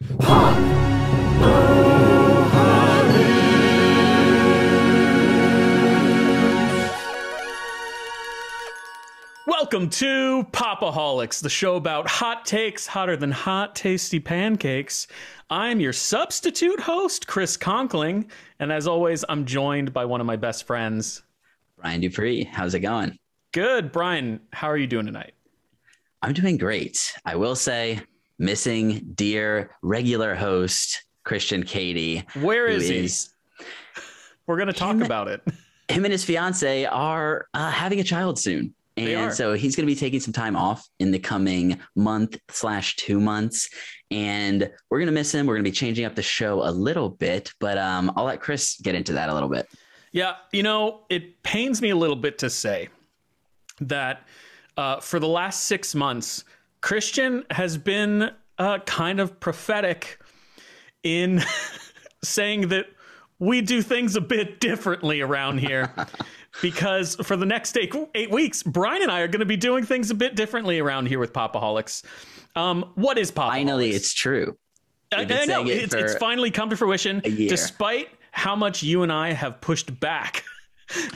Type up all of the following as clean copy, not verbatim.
Welcome to Pop-O-Holics, the show about hot takes hotter than hot, tasty pancakes. I'm your substitute host, Chris Conkling, and as always, I'm joined by one of my best friends, Brian Dupree. How's it going? Good. Brian, how are you doing tonight? I'm doing great. I will say, missing dear regular host, Christian Cady. Where is he? We're going to talk about it. Him and his fiance are having a child soon. And so he's going to be taking some time off in the coming month/2 months. And we're going to miss him. We're going to be changing up the show a little bit, but I'll let Chris get into that a little bit. Yeah, you know, it pains me a little bit to say that for the last 6 months, Christian has been kind of prophetic in saying that we do things a bit differently around here. Because for the next 8 weeks, Brian and I are going to be doing things a bit differently around here with Pop-O-Holics. What is Pop-O-Holics? Finally, it's true. I know. It's finally come to fruition, despite how much you and I have pushed back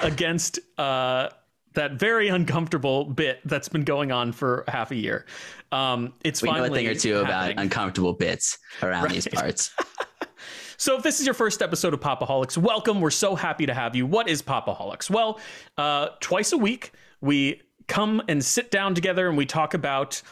against that very uncomfortable bit that's been going on for half a year. It's we finally know a thing or two happening. About uncomfortable bits around these parts. So if this is your first episode of Pop-O-Holics, welcome. We're so happy to have you. What is Pop-O-Holics? Well, twice a week, we come and sit down together and we talk about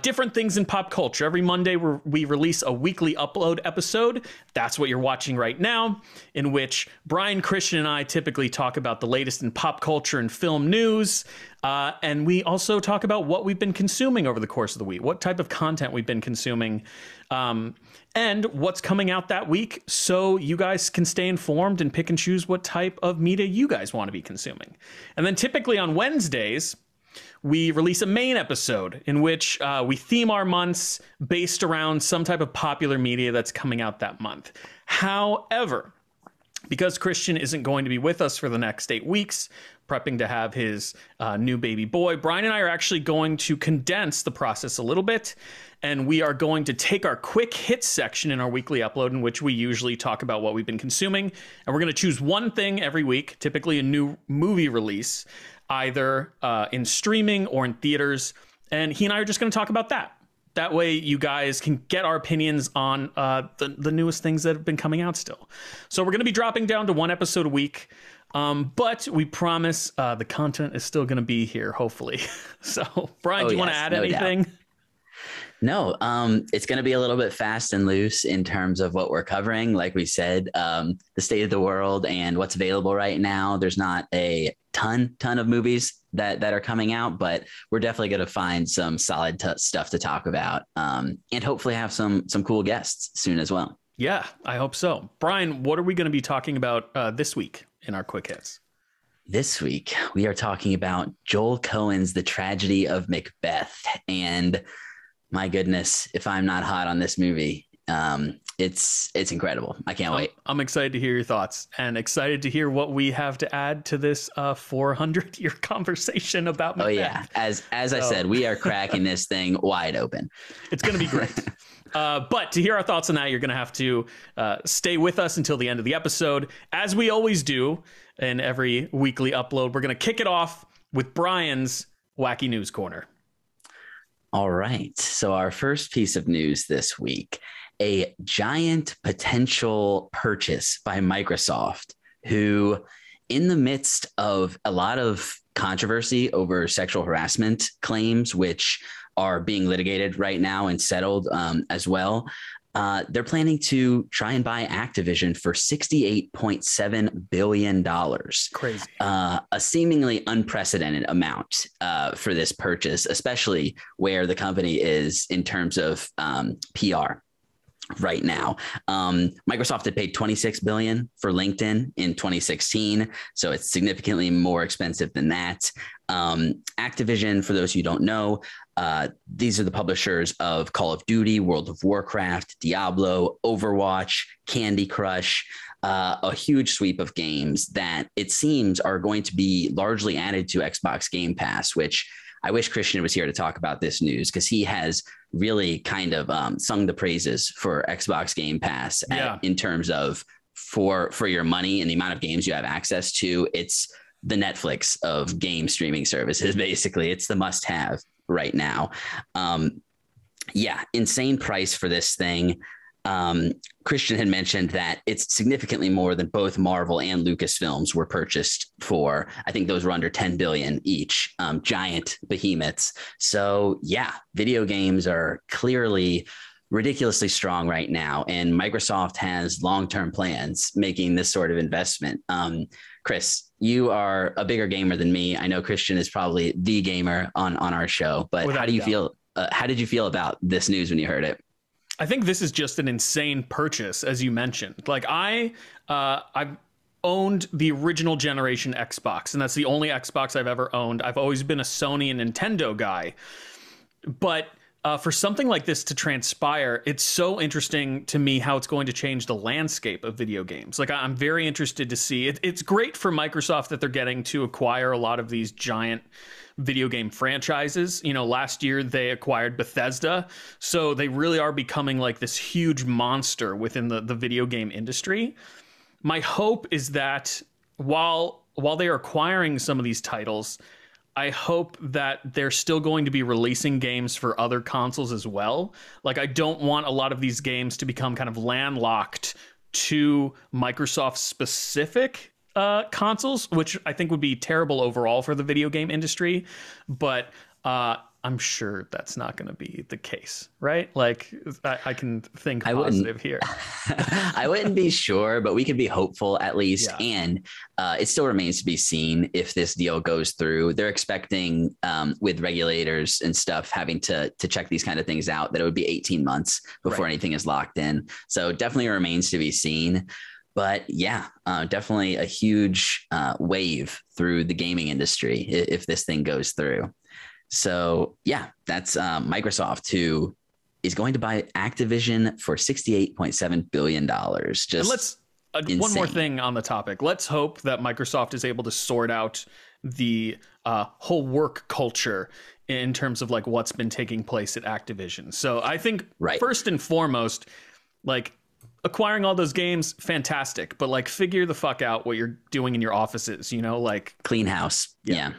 different things in pop culture. Every Monday, we release a weekly upload episode. That's what you're watching right now, in which Brian, Christian, and I typically talk about the latest in pop culture and film news. And we also talk about what we've been consuming over the course of the week, what type of content we've been consuming, and what's coming out that week, so you guys can stay informed and pick and choose what type of media you guys want to be consuming. And then typically on Wednesdays, we release a main episode in which we theme our months based around some type of popular media that's coming out that month. However, because Christian isn't going to be with us for the next 8 weeks, prepping to have his new baby boy, Brian and I are actually going to condense the process a little bit, and we are going to take our quick hits section in our weekly upload, in which we usually talk about what we've been consuming, and we're going to choose one thing every week, typically a new movie release, either in streaming or in theaters, and he and I are just going to talk about that. That way you guys can get our opinions on the newest things that have been coming out still. So we're going to be dropping down to one episode a week, but we promise the content is still going to be here, hopefully. So, Brian, do you want to add anything? No, it's going to be a little bit fast and loose in terms of what we're covering. Like we said, the state of the world and what's available right now. There's not a ton of movies that are coming out, but we're definitely going to find some solid stuff to talk about, and hopefully have some cool guests soon as well. Yeah, I hope so. Brian, what are we going to be talking about this week in our quick hits? This week, we are talking about Joel Coen's The Tragedy of Macbeth. And my goodness, if I'm not hot on this movie, it's incredible. I can't wait. I'm excited to hear your thoughts and excited to hear what we have to add to this 400-year conversation about Macbeth. Oh yeah, as I said, we are cracking this thing wide open. It's going to be great. But to hear our thoughts on that, you're going to have to stay with us until the end of the episode. As we always do in every weekly upload, we're going to kick it off with Brian's Wacky News Corner. All right. So our first piece of news this week, a giant potential purchase by Microsoft, who in the midst of a lot of controversy over sexual harassment claims, which are being litigated right now and settled as well, they're planning to try and buy Activision for $68.7 billion. Crazy. A seemingly unprecedented amount for this purchase, especially where the company is in terms of PR right now. Microsoft had paid $26 billion for LinkedIn in 2016, so it's significantly more expensive than that. Activision, for those who don't know, these are the publishers of Call of Duty, World of Warcraft, Diablo, Overwatch, Candy Crush, a huge sweep of games that it seems are going to be largely added to Xbox Game Pass, which I wish Christian was here to talk about this news because he has really kind of sung the praises for Xbox Game Pass in terms of for your money and the amount of games you have access to. It's the Netflix of game streaming services. Basically, it's the must have right now. Insane price for this thing. Christian had mentioned that it's significantly more than both Marvel and Lucasfilms were purchased for. I think those were under 10 billion each, giant behemoths. So video games are clearly ridiculously strong right now. And Microsoft has long-term plans making this sort of investment. Chris, you are a bigger gamer than me. I know Christian is probably the gamer on our show, but how do you feel? How did you feel about this news when you heard it? I think this is just an insane purchase, as you mentioned. Like I've owned the original generation Xbox, and that's the only Xbox I've ever owned. I've always been a Sony and Nintendo guy, but for something like this to transpire, it's so interesting to me how it's going to change the landscape of video games. Like I'm very interested to see it. It's great for Microsoft that they're getting to acquire a lot of these giant video game franchises. You know, last year they acquired Bethesda, so they really are becoming like this huge monster within the video game industry. My hope is that while they are acquiring some of these titles, I hope that they're still going to be releasing games for other consoles as well. Like I don't want a lot of these games to become kind of landlocked to Microsoft specific consoles, which I think would be terrible overall for the video game industry. But I'm sure that's not going to be the case, right? Like I can think positive here. I wouldn't be sure, but we could be hopeful at least. Yeah. And it still remains to be seen if this deal goes through. They're expecting with regulators and stuff having to check these kind of things out that it would be 18 months before anything is locked in. So definitely remains to be seen. But definitely a huge wave through the gaming industry if this thing goes through. So that's Microsoft, who is going to buy Activision for $68.7 billion. Just and let's one more thing on the topic. Let's hope that Microsoft is able to sort out the whole work culture in terms of like what's been taking place at Activision. So I think first and foremost, like acquiring all those games, fantastic, but like figure the fuck out what you're doing in your offices, you know, like clean house. Yeah.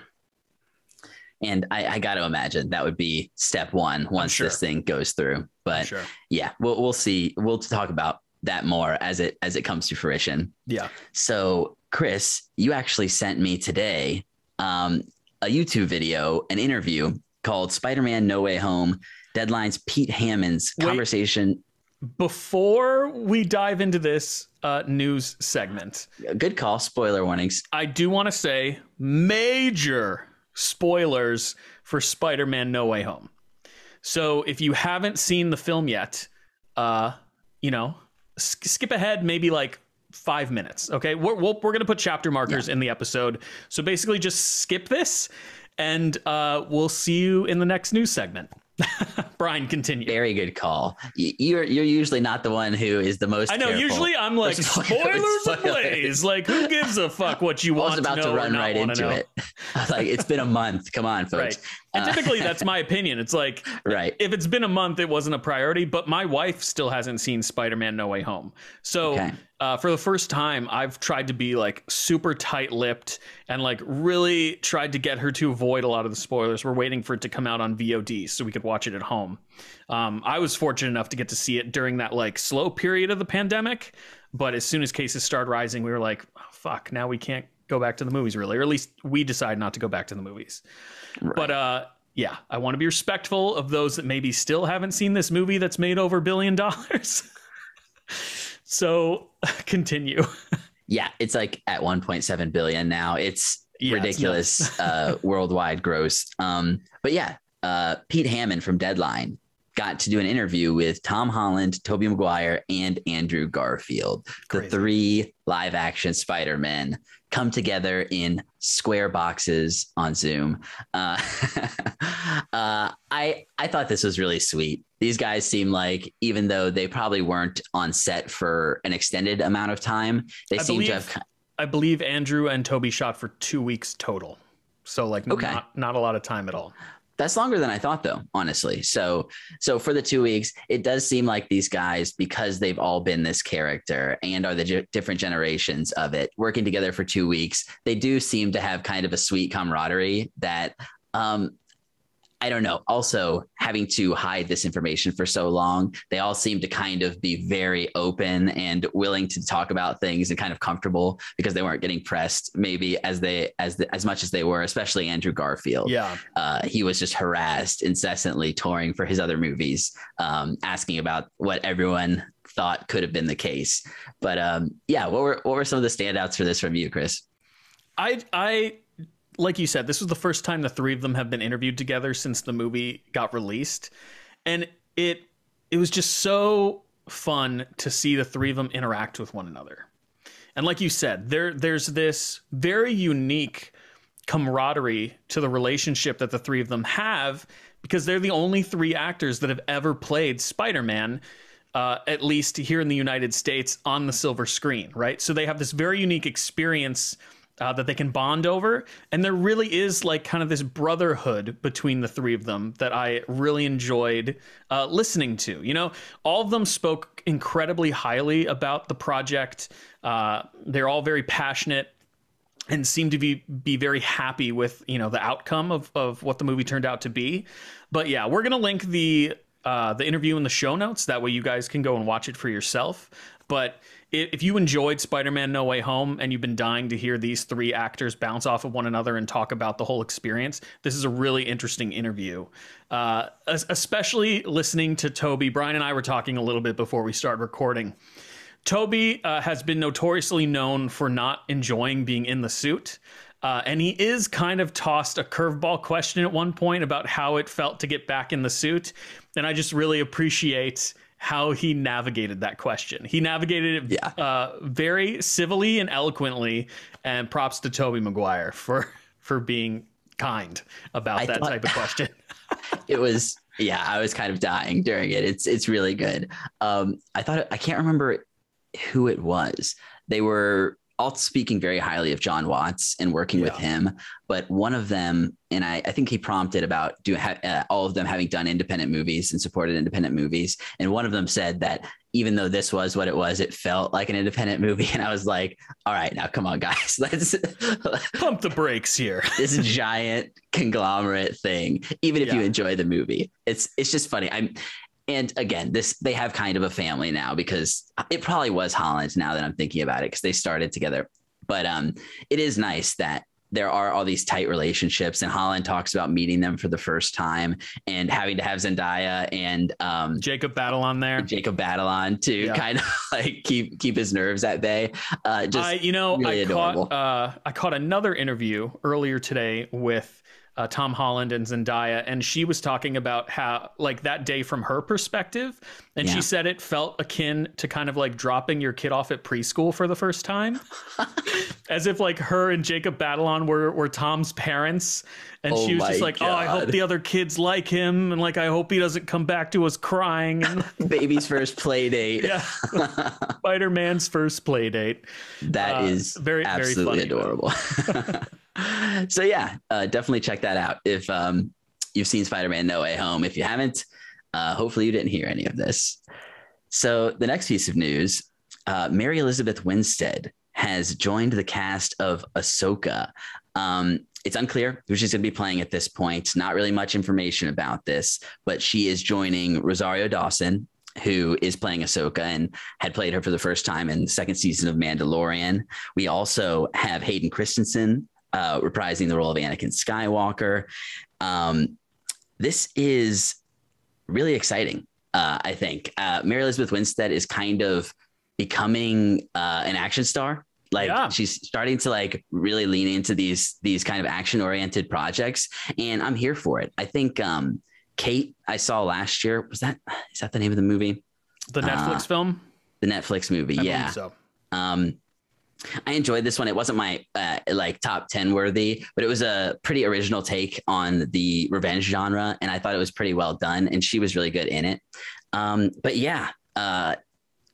And I got to imagine that would be step one once this thing goes through. But we'll see. We'll talk about that more as it comes to fruition. Yeah. So Chris, you actually sent me today a YouTube video, an interview called Spider-Man No Way Home, Deadline's Pete Hammond's conversation. Before we dive into this news segment. Good call. Spoiler warnings. I do want to say major spoilers for Spider-Man No Way Home. So if you haven't seen the film yet, skip ahead maybe like 5 minutes. Okay. We're going to put chapter markers in the episode. So basically just skip this and we'll see you in the next news segment. Brian, continue. Very good call. You're usually not the one who is the most. I know. Usually, I'm like spoilers ablaze. Like, who gives a fuck what you want to know? I was about to run right into it. I was like, it's been a month. Come on, folks. Right. And typically, that's my opinion. It's like, if it's been a month, it wasn't a priority. But my wife still hasn't seen Spider-Man No Way Home. So for the first time, I've tried to be like super tight-lipped and like really tried to get her to avoid a lot of the spoilers. We're waiting for it to come out on VOD so we could watch it at home. I was fortunate enough to get to see it during that like slow period of the pandemic. But as soon as cases started rising, we were like, oh, fuck, now we can't go back to the movies, really. Or at least we decided not to go back to the movies. Right. But I want to be respectful of those that maybe still haven't seen this movie that's made over $1 billion. So continue. Yeah, it's like at 1.7 billion now. It's ridiculous worldwide gross. But Pete Hammond from Deadline got to do an interview with Tom Holland, Tobey Maguire, and Andrew Garfield. Crazy. The 3 live action Spider-Men come together in square boxes on Zoom. I thought this was really sweet. These guys seem like, even though they probably weren't on set for an extended amount of time, I believe Andrew and Tobey shot for 2 weeks total. So like Okay. not a lot of time at all. That's longer than I thought, though, honestly. So for the 2 weeks, it does seem like these guys, because they've all been this character and are the different generations of it, working together for 2 weeks, they do seem to have kind of a sweet camaraderie that, I don't know. Also, having to hide this information for so long, they all seem to kind of be very open and willing to talk about things and kind of comfortable because they weren't getting pressed maybe as much as they were, especially Andrew Garfield. Yeah. He was just harassed incessantly touring for his other movies, asking about what everyone thought could have been the case. But yeah, what were some of the standouts for this from you, Chris? I like you said, this was the first time the three of them have been interviewed together since the movie got released. And it was just so fun to see the three of them interact with one another. And like you said, there's this very unique camaraderie to the relationship that the three of them have, because they're the only three actors that have ever played Spider-Man, at least here in the United States, on the silver screen, right? So they have this very unique experience that they can bond over. And there really is like kind of this brotherhood between the three of them that I really enjoyed listening to. You know, all of them spoke incredibly highly about the project. They're all very passionate and seem to be very happy with, you know, the outcome of what the movie turned out to be. But yeah, we're going to link the interview in the show notes. That way you guys can go and watch it for yourself. But if you enjoyed Spider-Man No Way Home and you've been dying to hear these three actors bounce off of one another and talk about the whole experience, this is a really interesting interview. Especially listening to Toby. Brian and I were talking a little bit before we started recording. Toby has been notoriously known for not enjoying being in the suit. And he is kind of tossed a curveball question at one point about how it felt to get back in the suit. And I just really appreciate how he navigated that question. He navigated it very civilly and eloquently, and props to Tobey Maguire for being kind about that type of question. It was, I was kind of dying during it. It's really good. I can't remember who it was. They were all speaking very highly of John Watts and working with him, but one of them, and I think he prompted about all of them having done independent movies and supported independent movies. And one of them said that even though this was what it was, it felt like an independent movie. And I was like, all right, now come on, guys, let's pump the brakes here. This giant conglomerate thing, even if you enjoy the movie, it's just funny. And again, they have kind of a family now, because it probably was Holland, now that I'm thinking about it, because they started together. But it is nice that there are all these tight relationships, and Holland talks about meeting them for the first time and having to have Zendaya and Jacob Batalon there. Jacob Batalon to kind of like keep his nerves at bay. Really adorable. I caught another interview earlier today with Tom Holland and Zendaya, and she was talking about how, like, that day from her perspective, and she said it felt akin to kind of like dropping your kid off at preschool for the first time, as if like her and Jacob Batalon were Tom's parents, and she was just like, God. Oh, I hope the other kids like him, and like I hope he doesn't come back to us crying. And baby's first play date. Spider-Man's first play date. That is very absolutely very adorable. So definitely check that out if you've seen Spider-Man No Way Home. If you haven't, hopefully you didn't hear any of this. So the next piece of news, Mary Elizabeth Winstead has joined the cast of Ahsoka. It's unclear who she's going to be playing at this point. Not really much information about this, but she is joining Rosario Dawson, who is playing Ahsoka and had played her for the first time in the second season of Mandalorian. We also have Hayden Christensen reprising the role of Anakin Skywalker. This is really exciting, I think. Mary Elizabeth Winstead is kind of becoming an action star. Like she's starting to like really lean into these kind of action oriented projects, and I'm here for it. I think Kate, I saw last year. Is that the name of the movie? The Netflix film? The Netflix movie. I believe so. I enjoyed this one. It wasn't my like top 10 worthy, but it was a pretty original take on the revenge genre, and I thought it was pretty well done, and she was really good in it. But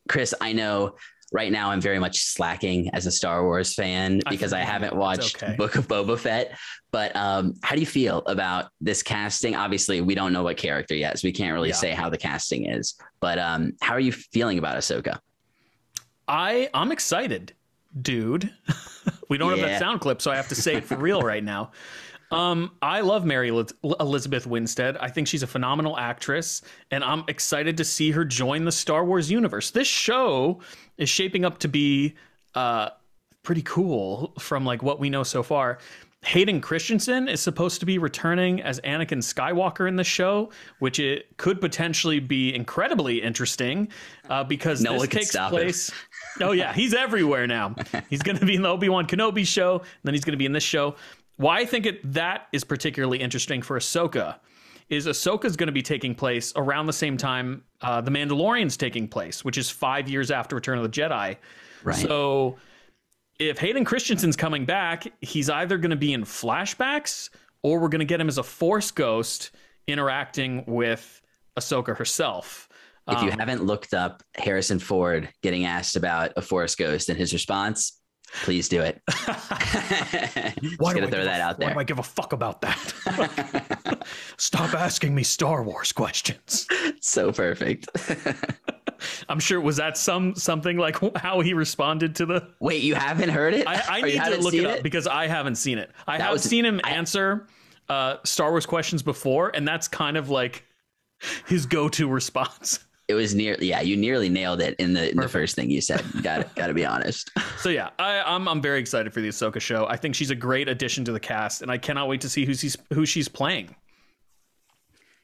Chris, I know Right now, I'm very much slacking as a Star Wars fan because I haven't watched Book of Boba Fett. But how do you feel about this casting? Obviously, we don't know what character yet, so we can't really say how the casting is. But how are you feeling about Ahsoka? I'm excited, dude. We don't have that sound clip, so I have to say it for real right now. I love Mary Elizabeth Winstead. I think she's a phenomenal actress, and I'm excited to see her join the Star Wars universe. This show is shaping up to be pretty cool from like what we know so far. Hayden Christensen is supposed to be returning as Anakin Skywalker in the show, which it could potentially be incredibly interesting because this takes place. Oh yeah, he's everywhere now. He's going to be in the Obi-Wan Kenobi show, and then he's going to be in this show. Why I think that is particularly interesting for Ahsoka is Ahsoka's going to be taking place around the same time The Mandalorian's taking place, which is 5 years after Return of the Jedi. Right. So if Hayden Christensen's coming back, he's either going to be in flashbacks or we're going to get him as a Force ghost interacting with Ahsoka herself. If you haven't looked up Harrison Ford getting asked about a Force ghost and his response, please do it. Why do I throw that out there? Why do I give a fuck about that? Stop asking me Star Wars questions. So perfect. I'm sure, was that something like how he responded to the... Wait, you haven't heard it? I need to look it up because I haven't seen it. I have seen him answer Star Wars questions before, and that's kind of like his go-to response. It was you nearly nailed it in the first thing you said. Got to be honest. So yeah, I'm very excited for the Ahsoka show. I think she's a great addition to the cast, and I cannot wait to see who she's playing.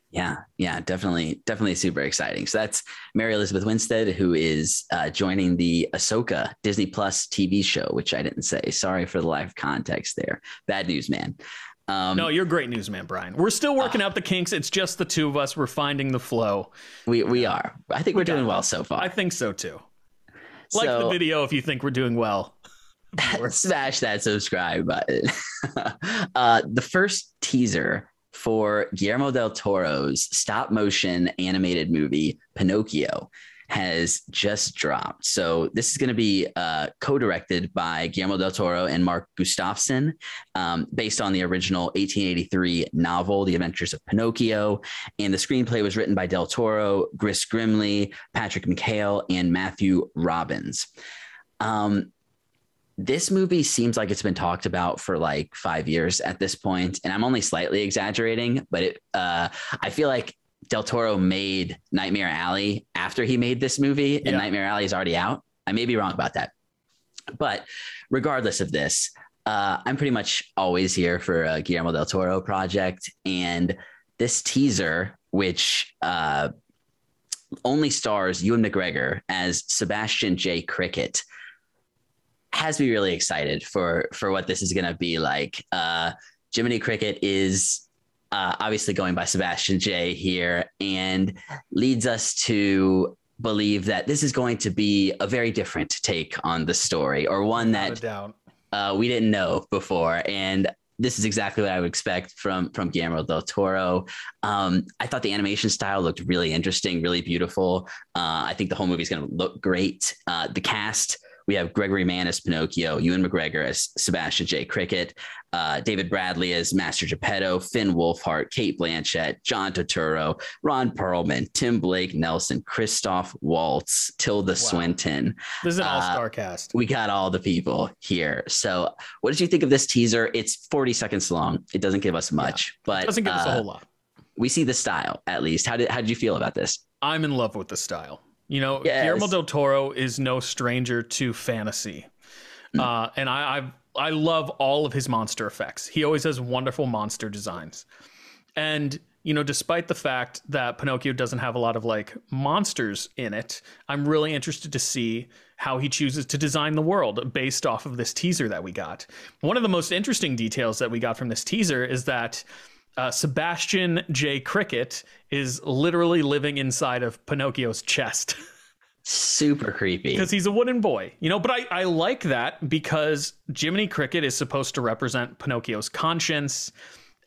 Yeah, definitely super exciting. So that's Mary Elizabeth Winstead, who is joining the Ahsoka Disney Plus TV show, which I didn't say. Sorry for the lack of context there. Bad news, man. No, you're a great newsman, Brian. We're still working out the kinks. It's just the two of us. We're finding the flow. We are. I think we're doing well so far. I think so too. Like the video if you think we're doing well. Smash that subscribe button. The first teaser for Guillermo del Toro's stop motion animated movie Pinocchio has just dropped. So this is going to be co-directed by Guillermo del Toro and Mark Gustafson, based on the original 1883 novel, The Adventures of Pinocchio. And the screenplay was written by del Toro, Chris Grimley, Patrick McHale, and Matthew Robbins. This movie seems like it's been talked about for like 5 years at this point, and I'm only slightly exaggerating, but I feel like del Toro made Nightmare Alley after he made this movie, and Nightmare Alley is already out. I may be wrong about that, but regardless of this, I'm pretty much always here for a Guillermo del Toro project, and this teaser, which only stars Ewan McGregor as Sebastian J. Cricket, has me really excited for what this is going to be like. Jiminy Cricket is obviously going by Sebastian J here, and leads us to believe that this is going to be a very different take on the story, or one that we didn't know before. And this is exactly what I would expect from Guillermo del Toro. I thought the animation style looked really interesting, really beautiful. I think the whole movie is going to look great. The cast, we have Gregory Mann as Pinocchio, Ewan McGregor as Sebastian J. Cricket, David Bradley as Master Geppetto, Finn Wolfhard, Kate Blanchett, John Turturro, Ron Perlman, Tim Blake Nelson, Christoph Waltz, Tilda Swinton. This is an all-star cast. We got all the people here. So what did you think of this teaser? It's 40 seconds long. It doesn't give us much, but it doesn't give us a whole lot. We see the style, at least. How did you feel about this? I'm in love with the style. You know, Guillermo del Toro is no stranger to fantasy. And I love all of his monster effects. He always has wonderful monster designs. And, you know, despite the fact that Pinocchio doesn't have a lot of like monsters in it, I'm really interested to see how he chooses to design the world based off of this teaser that we got. One of the most interesting details that we got from this teaser is that Sebastian J. Cricket is literally living inside of Pinocchio's chest. Super creepy. Because he's a wooden boy, you know, but I like that because Jiminy Cricket is supposed to represent Pinocchio's conscience.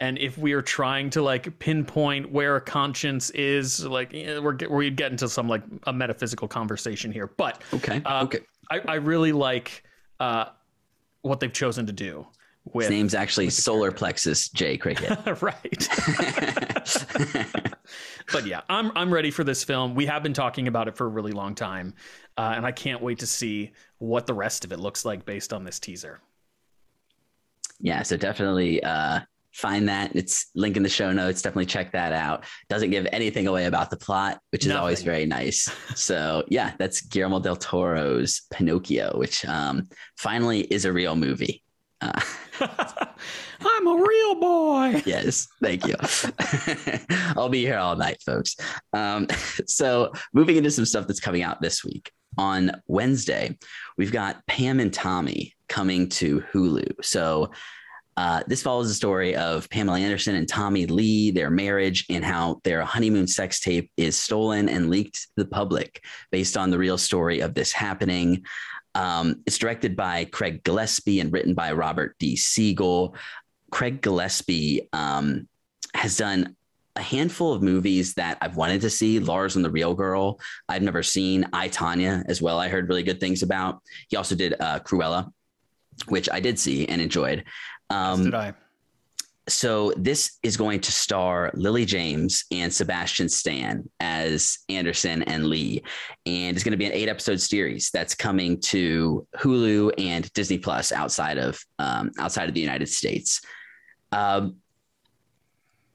And if we are trying to like pinpoint where a conscience is, like we're getting to some like a metaphysical conversation here. But I really like what they've chosen to do. His name's actually Solar Plexus J Cricket. Right. But yeah, I'm ready for this film. We have been talking about it for a really long time, and I can't wait to see what the rest of it looks like based on this teaser. Yeah, so definitely find that. It's link in the show notes. Definitely check that out. Doesn't give anything away about the plot, which is always very nice. So yeah, that's Guillermo del Toro's Pinocchio, which finally is a real movie. I'm a real boy. Yes, thank you. I'll be here all night, folks. So moving into some stuff that's coming out this week. On Wednesday, we've got Pam and Tommy coming to Hulu. So this follows the story of Pamela Anderson and Tommy Lee, their marriage, and how their honeymoon sex tape is stolen and leaked to the public based on the real story of this happening. It's directed by Craig Gillespie and written by Robert D. Siegel. Craig Gillespie has done a handful of movies that I've wanted to see. Lars and the Real Girl, I've never seen. I, Tonya as well, I heard really good things about. He also did Cruella, which I did see and enjoyed. As did I. So this is going to star Lily James and Sebastian Stan as Anderson and Lee. And it's going to be an 8-episode series that's coming to Hulu and Disney Plus outside of the United States.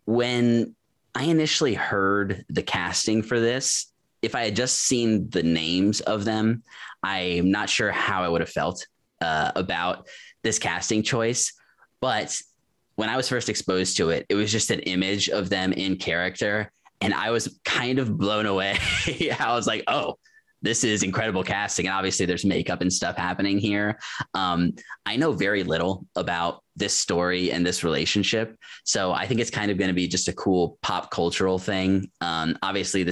When I initially heard the casting for this, if I had just seen the names of them, I'm not sure how I would have felt about this casting choice. But when I was first exposed to it, it was just an image of them in character. And I was kind of blown away. I was like, oh, this is incredible casting. And obviously there's makeup and stuff happening here. I know very little about this story and this relationship. So I think it's kind of going to be just a cool pop cultural thing. Obviously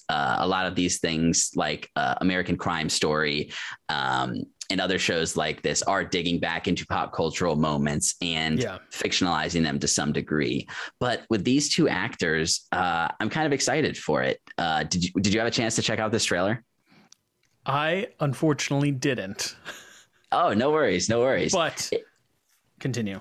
a lot of these things like American Crime Story, and other shows like this are digging back into pop cultural moments and fictionalizing them to some degree. But with these two actors, I'm kind of excited for it. Did you have a chance to check out this trailer? I unfortunately didn't. Oh, no worries. But continue.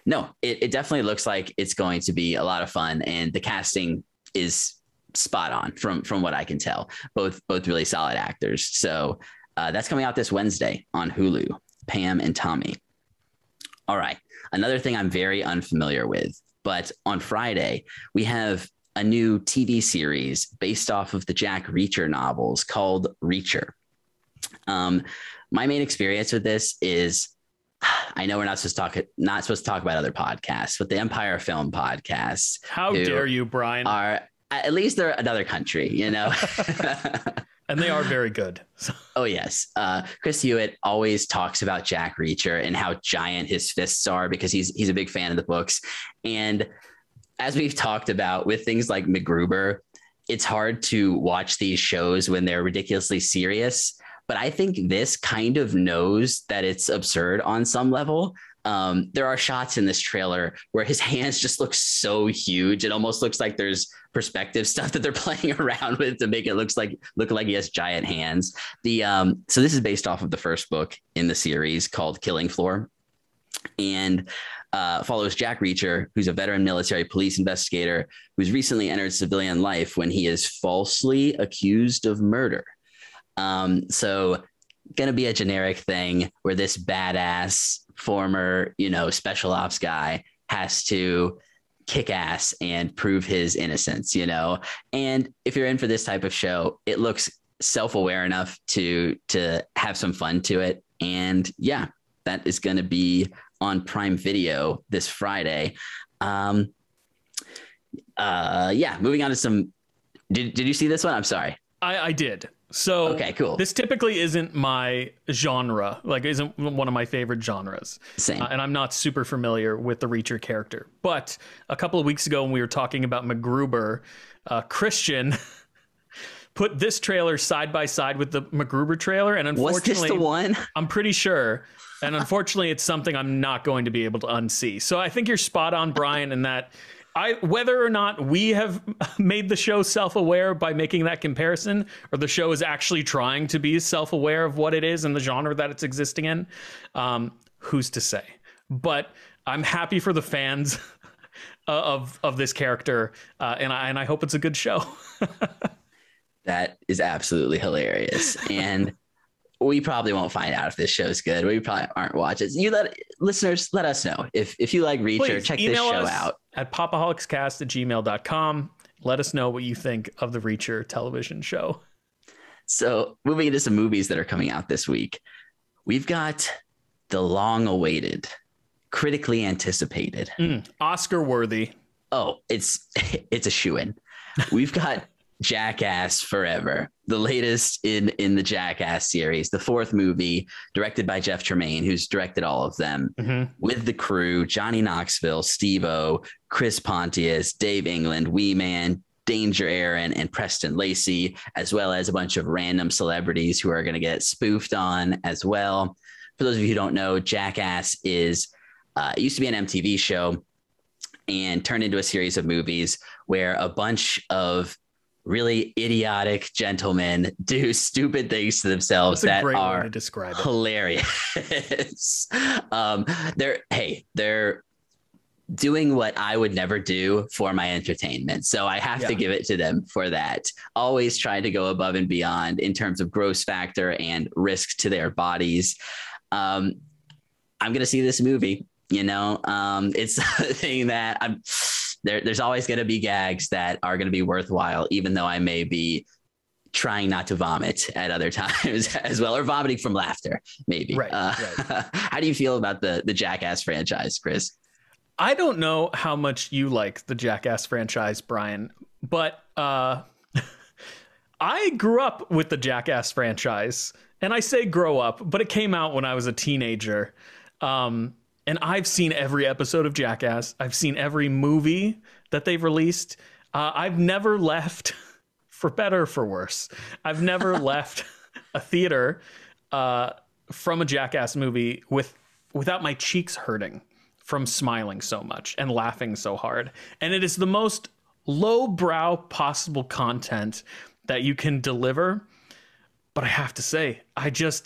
No, it definitely looks like it's going to be a lot of fun, and the casting is spot on from what I can tell. Both really solid actors. So that's coming out this Wednesday on Hulu, Pam and Tommy. All right. Another thing I'm very unfamiliar with, but on Friday, we have a new TV series based off of the Jack Reacher novels called Reacher. My main experience with this is, I know we're not supposed to talk about other podcasts, but the Empire Film Podcast. How dare you, Brian? At least they're another country, you know? And they are very good. Oh, yes. Chris Hewitt always talks about Jack Reacher and how giant his fists are because he's a big fan of the books. And as we've talked about with things like MacGruber, it's hard to watch these shows when they're ridiculously serious. But I think this kind of knows that it's absurd on some level. There are shots in this trailer where his hands just look so huge. It almost looks like there's perspective stuff that they're playing around with to make it look like he has giant hands. So this is based off of the first book in the series called Killing Floor, and follows Jack Reacher, who's a veteran military police investigator who's recently entered civilian life when he is falsely accused of murder. So going to be a generic thing where this badass former, special ops guy has to kick ass and prove his innocence, and if you're in for this type of show, it looks self-aware enough to have some fun to it. And yeah, that is going to be on Prime Video this Friday. Moving on to some, did you see this one? I'm sorry. I did. So okay, cool. This typically isn't my genre, isn't one of my favorite genres. Same. And I'm not super familiar with the Reacher character. But a couple of weeks ago when we were talking about MacGruber, Christian put this trailer side by side with the MacGruber trailer. And unfortunately, was this the one? I'm pretty sure. And unfortunately, it's something I'm not going to be able to unsee. So I think you're spot on, Brian, in that whether or not we have made the show self-aware by making that comparison, or the show is actually trying to be self-aware of what it is and the genre that it's existing in, who's to say? But I'm happy for the fans of this character, and I hope it's a good show. That is absolutely hilarious. And we probably won't find out if this show's good. We probably aren't watching. Listeners, let us know. If you like Reacher, Please, check this show out. At popaholicscast@gmail.com. Let us know what you think of the Reacher television show. So moving into some movies that are coming out this week, we've got the long-awaited, critically anticipated. Oscar-worthy. Oh, it's a shoo-in. We've got Jackass Forever, the latest in the Jackass series, the fourth movie, directed by Jeff Tremaine, who's directed all of them, with the crew: Johnny Knoxville, Steve-O, Chris Pontius, Dave England, Wee Man, Danger Aaron, and Preston Lacey, as well as a bunch of random celebrities who are going to get spoofed on as well. For those of you who don't know, Jackass it used to be an MTV show and turned into a series of movies where a bunch of really idiotic gentlemen do stupid things to themselves that are hilarious. They're doing what I would never do for my entertainment. So I have to give it to them for that. Always trying to go above and beyond in terms of gross factor and risk to their bodies. I'm going to see this movie. It's a thing that there's always going to be gags that are going to be worthwhile, even though I may be trying not to vomit at other times as well, or vomiting from laughter, maybe. Right. How do you feel about the Jackass franchise, Chris? I don't know how much you like the Jackass franchise, Brian, but I grew up with the Jackass franchise, and I say grow up, but it came out when I was a teenager. And I've seen every episode of Jackass. I've seen every movie that they've released. I've never left, for better or for worse, I've never left a theater from a Jackass movie without my cheeks hurting from smiling so much and laughing so hard. And it is the most lowbrow possible content that you can deliver. But I have to say,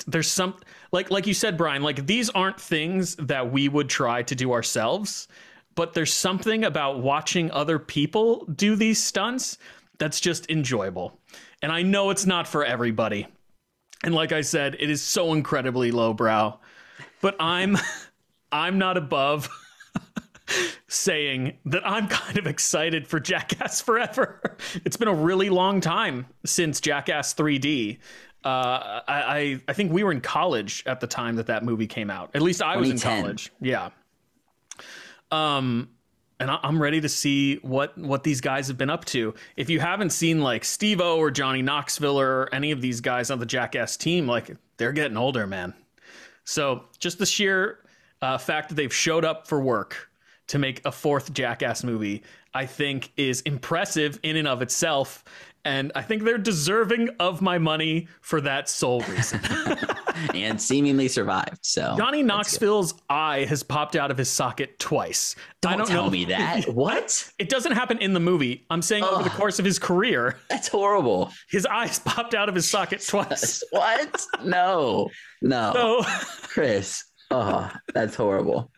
there's some, like you said, Brian, like these aren't things that we would try to do ourselves, but there's something about watching other people do these stunts that's just enjoyable. And I know it's not for everybody. And like I said, it is so incredibly lowbrow, but I'm not above saying that I'm kind of excited for Jackass Forever. It's been a really long time since Jackass 3D. I think we were in college at the time that movie came out. At least I was in college. Yeah. And I'm ready to see what these guys have been up to. If you haven't seen like Steve-O or Johnny Knoxville or any of these guys on the Jackass team, like they're getting older, man. So just the sheer fact that they've showed up for work to make a fourth Jackass movie, I think is impressive in and of itself. And I think they're deserving of my money for that sole reason. And seemingly survived. So Johnny Knoxville's eye has popped out of his socket twice. Don't tell me that. What? It doesn't happen in the movie. I'm saying over the course of his career. That's horrible. His eyes popped out of his socket twice. What? No. Chris. Oh, that's horrible.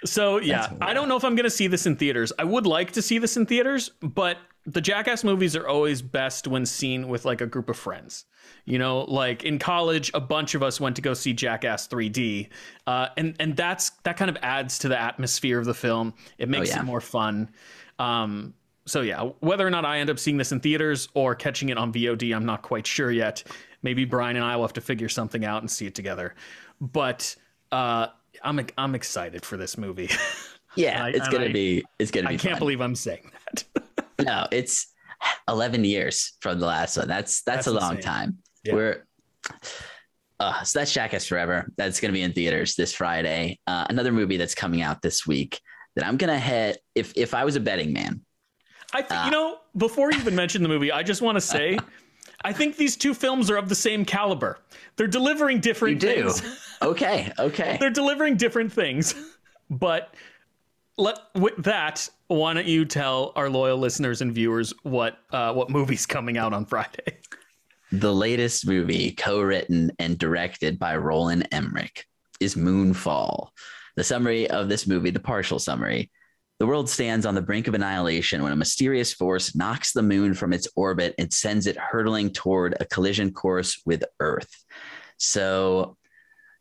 So, yeah, I don't know if I'm going to see this in theaters. I would like to see this in theaters, but the Jackass movies are always best when seen with like a group of friends. Like in college, a bunch of us went to go see Jackass 3D. And that kind of adds to the atmosphere of the film. It makes it more fun. So, yeah, whether or not I end up seeing this in theaters or catching it on VOD, I'm not quite sure yet. Maybe Brian and I will have to figure something out and see it together. But I'm excited for this movie. Yeah, it's gonna be. I can't believe I'm saying that. No, it's 11 years from the last one. That's a long time. Yeah. So that's Jackass Forever. That's gonna be in theaters this Friday. Another movie that's coming out this week that I'm gonna hit. If I was a betting man, I think before you even mention the movie, I just want to say. I think these two films are of the same caliber. They're delivering different things. Okay. They're delivering different things. But with that, why don't you tell our loyal listeners and viewers what movie's coming out on Friday? The latest movie, co-written and directed by Roland Emmerich, is Moonfall. The summary of this movie, the partial summary: the world stands on the brink of annihilation when a mysterious force knocks the moon from its orbit and sends it hurtling toward a collision course with Earth. So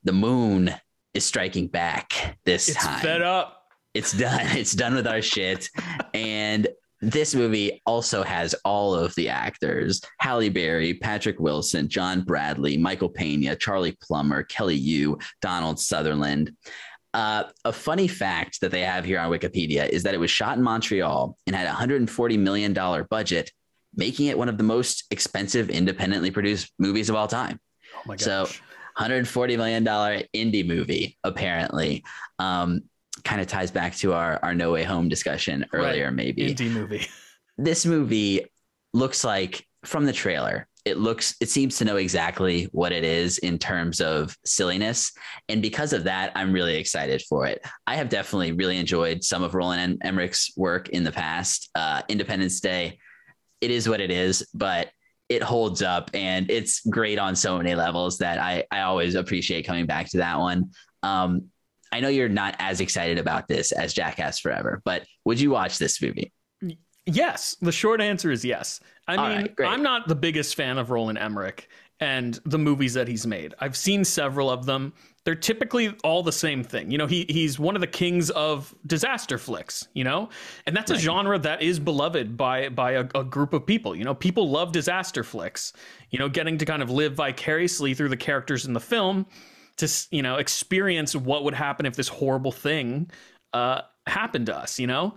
the moon is striking back this time. It's fed up. It's done. It's done with our shit. And this movie also has all of the actors: Halle Berry, Patrick Wilson, John Bradley, Michael Pena, Charlie Plummer, Kelly Yu, Donald Sutherland. A funny fact that they have here on Wikipedia is that it was shot in Montreal and had a $140 million budget, making it one of the most expensive independently produced movies of all time. Oh my gosh. So $140 million indie movie, apparently. Kind of ties back to our No Way Home discussion earlier, right. Maybe. Indie movie. This movie looks like, from the trailer, it seems to know exactly what it is in terms of silliness. And because of that, I'm really excited for it. I have definitely really enjoyed some of Roland Emmerich's work in the past. Independence Day, it is what it is, but it holds up and it's great on so many levels that I always appreciate coming back to that one. I know you're not as excited about this as Jackass Forever, but would you watch this movie? Yes. The short answer is yes. I mean, I'm not the biggest fan of Roland Emmerich and the movies that he's made. I've seen several of them. They're typically all the same thing. You know, he's one of the kings of disaster flicks, you know, and that's a genre that is beloved by a group of people. You know, people love disaster flicks, you know, getting to kind of live vicariously through the characters in the film to, you know, experience what would happen if this horrible thing happened to us, you know.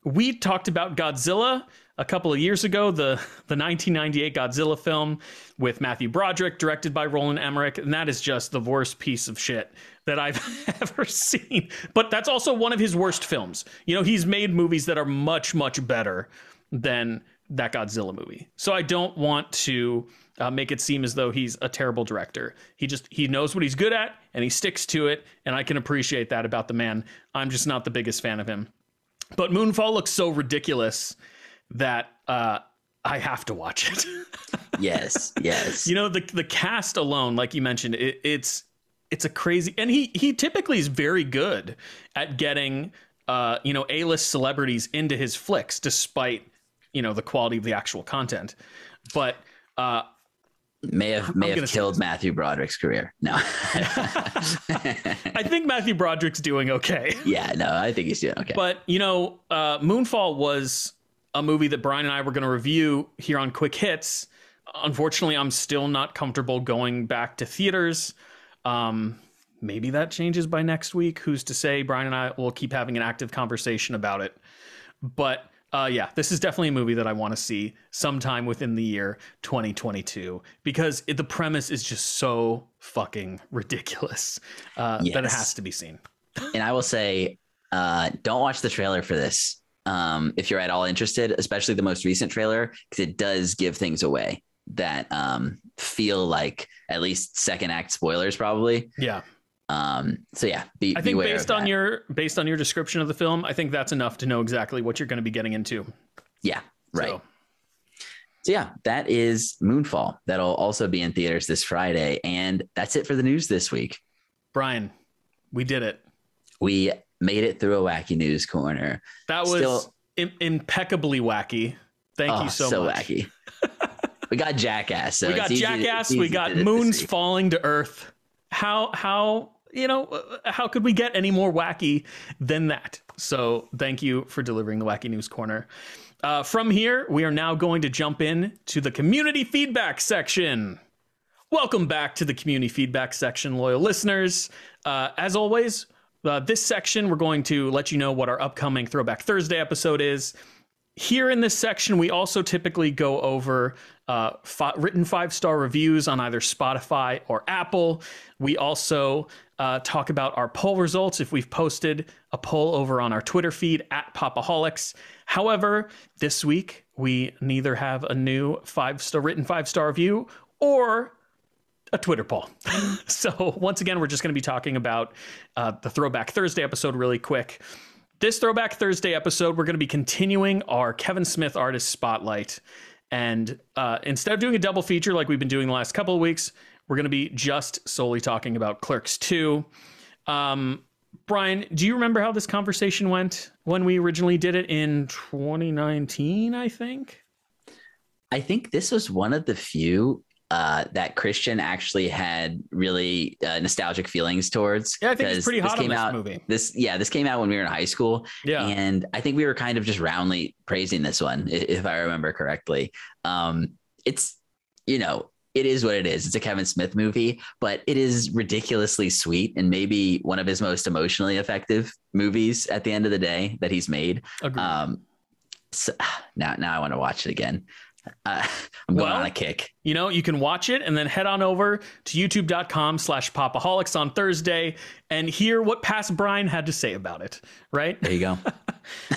We talked about Godzilla a couple of years ago, the 1998 Godzilla film with Matthew Broderick, directed by Roland Emmerich, and that is just the worst piece of shit that I've ever seen. But that's also one of his worst films. You know, he's made movies that are much, much better than that Godzilla movie. So I don't want to make it seem as though he's a terrible director. He knows what he's good at and he sticks to it. And I can appreciate that about the man. I'm just not the biggest fan of him. But Moonfall looks so ridiculous that I have to watch it. Yes. You know, the cast alone, like you mentioned, it's a crazy, and he typically is very good at getting you know, A-list celebrities into his flicks, despite, you know, the quality of the actual content. But may have killed Matthew Broderick's career. No. I think Matthew Broderick's doing okay. Yeah, no, I think he's doing okay. But, you know, Moonfall was a movie that Brian and I were going to review here on Quick Hits. Unfortunately, I'm still not comfortable going back to theaters. Maybe that changes by next week. Who's to say? Brian and I will keep having an active conversation about it. But yeah, this is definitely a movie that I want to see sometime within the year 2022, because the premise is just so fucking ridiculous that it has to be seen. And I will say, don't watch the trailer for this if you're at all interested, especially the most recent trailer, because it does give things away that feel like at least second act spoilers, probably. Yeah. So yeah, I think based on your description of the film, I think that's enough to know exactly what you're going to be getting into. Yeah. Right. So yeah, that is Moonfall. That'll also be in theaters this Friday. And that's it for the news this week. Brian, we did it. We made it through a wacky news corner. That was impeccably wacky. Thank you so much. Wacky. We got Jackass. So we got Jackass. We got moons falling to Earth. How you know, how could we get any more wacky than that? So thank you for delivering the Wacky News Corner. From here, we are now going to jump in to the community feedback section. Welcome back to the community feedback section, loyal listeners. As always, this section, we're going to let you know what our upcoming Throwback Thursday episode is. Here in this section, we also typically go over written 5-star reviews on either Spotify or Apple. We also talk about our poll results if we've posted a poll over on our Twitter feed at Pop-O-Holics. However, this week, we neither have a new written 5-star review or a Twitter poll. So once again, we're just going to be talking about the Throwback Thursday episode really quick. This Throwback Thursday episode, we're going to be continuing our Kevin Smith Artist Spotlight. And instead of doing a double feature like we've been doing the last couple of weeks, we're going to be just solely talking about Clerks 2. Brian, do you remember how this conversation went when we originally did it in 2019, I think? I think this was one of the few that Christian actually had really nostalgic feelings towards. Yeah, I think it's pretty hot on this movie. This came out when we were in high school. Yeah. And I think we were kind of just roundly praising this one, if I remember correctly. It's, it is what it is. It's a Kevin Smith movie, but it is ridiculously sweet and maybe one of his most emotionally effective movies at the end of the day that he's made. Agreed. So now I want to watch it again. I'm going on a kick. You can watch it and then head on over to youtube.com/Pop-O-Holics on Thursday and hear what past Brian had to say about it. Right? There you go.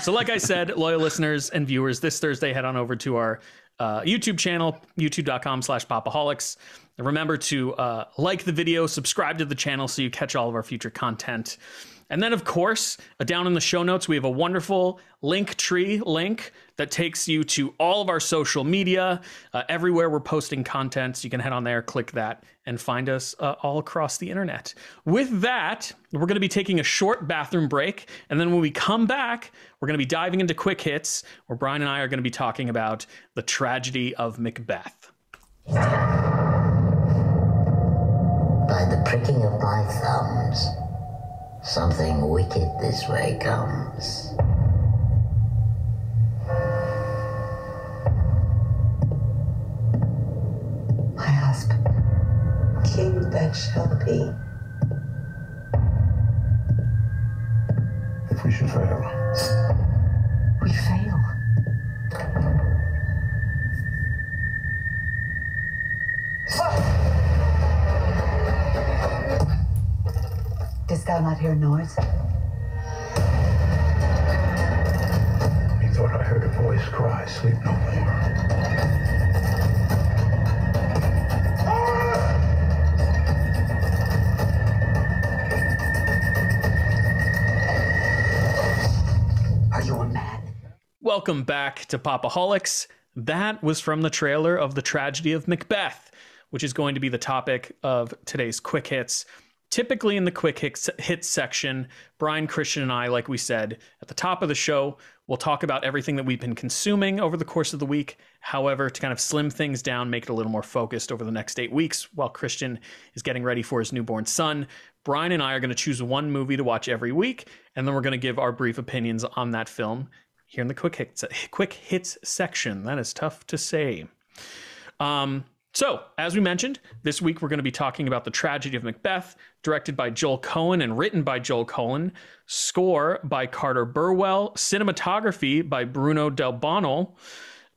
So like I said, loyal listeners and viewers, this Thursday, head on over to our YouTube channel, youtube.com/Pop-O-Holics. And remember to like the video, subscribe to the channel so you catch all of our future content. And then, of course, down in the show notes, we have a wonderful Linktree link that takes you to all of our social media, everywhere we're posting content. So you can head on there, click that, and find us all across the internet. With that, we're going to be taking a short bathroom break. And then when we come back, we're going to be diving into quick hits, where Brian and I are going to be talking about the tragedy of Macbeth. By the pricking of my thumbs, something wicked this way comes. My husband, king that shall be. If we should fail, We fail. Didst thou not hear noise? methought I heard a voice cry, "Sleep no more." Are you a man? Welcome back to Pop-O-Holics. That was from the trailer of The Tragedy of Macbeth, which is going to be the topic of today's Quick Hits. Typically in the Quick Hits section, Brian, Christian, and I, like we said, at the top of the show, we'll talk about everything that we've been consuming over the course of the week. However, to kind of slim things down, make it a little more focused over the next 8 weeks, while Christian is getting ready for his newborn son, Brian and I are going to choose one movie to watch every week, and then we're going to give our brief opinions on that film here in the Quick Hits section. That is tough to say. So, as we mentioned, this week we're going to be talking about The Tragedy of Macbeth, directed by Joel Cohen and written by Joel Cohen, score by Carter Burwell, cinematography by Bruno Del Bono,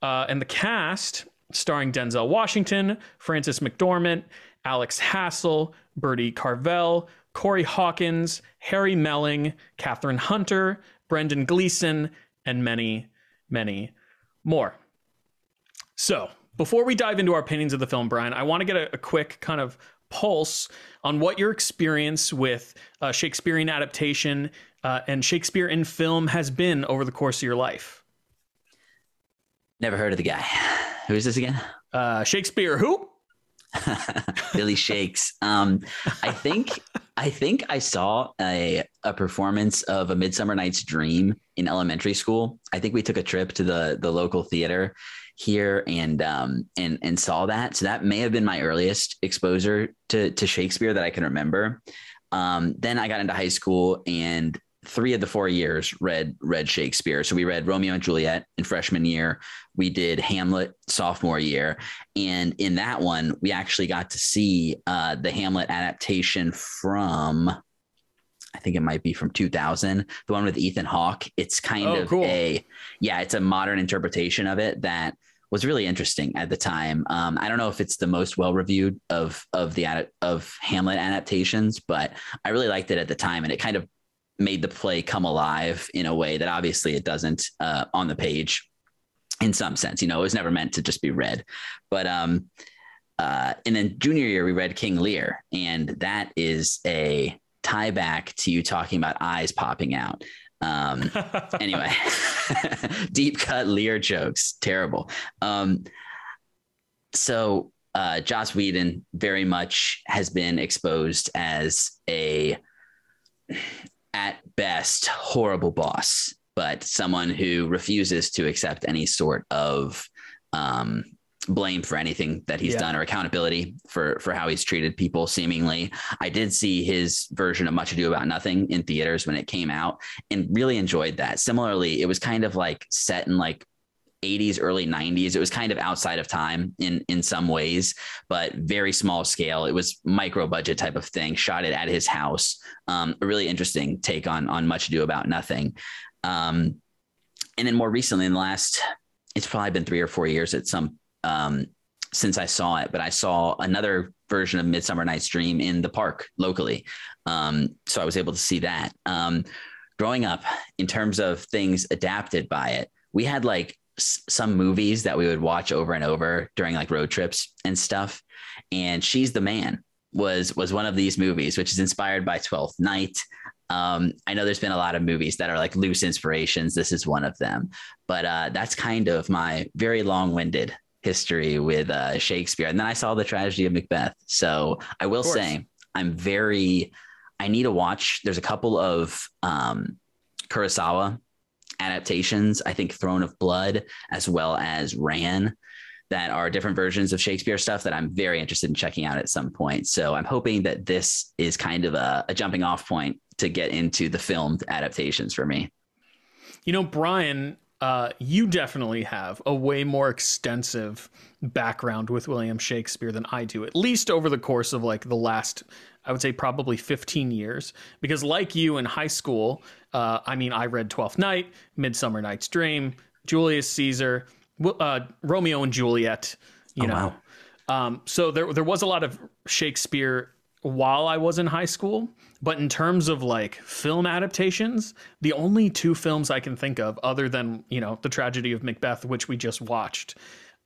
and the cast starring Denzel Washington, Frances McDormand, Alex Hassel, Bertie Carvel, Corey Hawkins, Harry Melling, Catherine Hunter, Brendan Gleeson, and many, many more. So, before we dive into our opinions of the film, Brian, I want to get a quick kind of pulse on what your experience with Shakespearean adaptation and Shakespeare in film has been over the course of your life. Never heard of the guy. Who is this again? Shakespeare who? Billy Shakes. I think I saw a performance of A Midsummer Night's Dream in elementary school. I think we took a trip to the local theater here and saw that. So that may have been my earliest exposure to Shakespeare that I can remember. Then I got into high school and 3 of the 4 years read Shakespeare. So we read Romeo and Juliet in freshman year. We did Hamlet sophomore year. And in that one, we actually got to see the Hamlet adaptation from, I think it might be from 2000, the one with Ethan Hawke. It's kind of cool. It's a modern interpretation of it that was really interesting at the time. I don't know if it's the most well-reviewed of Hamlet adaptations, but I really liked it at the time. And it kind of made the play come alive in a way that obviously it doesn't on the page in some sense. It was never meant to just be read. But and then junior year, we read King Lear, and that is a tie back to you talking about eyes popping out. Anyway, deep cut Lear jokes, terrible. So Joss Whedon very much has been exposed as a, at best, horrible boss, but someone who refuses to accept any sort of blame for anything that he's done or accountability for how he's treated people. Seemingly, I did see his version of Much Ado About Nothing in theaters when it came out and really enjoyed that. Similarly, it was kind of like set in like 80s, early 90s. It was kind of outside of time in some ways, but very small scale. It was micro budget type of thing, shot it at his house. A really interesting take on Much Ado About Nothing. And then more recently, in the last, it's probably been 3 or 4 years at some since I saw it, but I saw another version of Midsummer Night's Dream in the park locally. So I was able to see that. Growing up, in terms of things adapted by it, we had like some movies that we would watch over and over during like road trips and stuff. And She's the Man was one of these movies, which is inspired by 12th Night. I know there's been a lot of movies that are like loose inspirations. This is one of them, but that's kind of my very long-winded history with Shakespeare. And then I saw The Tragedy of Macbeth. So I will say I need to watch. There's a couple of Kurosawa adaptations, I think Throne of Blood, as well as Ran, that are different versions of Shakespeare stuff that I'm very interested in checking out at some point. So I'm hoping that this is kind of a jumping off point to get into the filmed adaptations for me. You know, Brian, you definitely have a way more extensive background with William Shakespeare than I do, at least over the course of like the last, I would say probably 15 years, because like you in high school, I read 12th Night, Midsummer Night's Dream, Julius Caesar, Romeo and Juliet, you know. Wow. So there was a lot of Shakespeare while I was in high school, but in terms of like film adaptations, the only 2 films I can think of other than, you know, The Tragedy of Macbeth, which we just watched,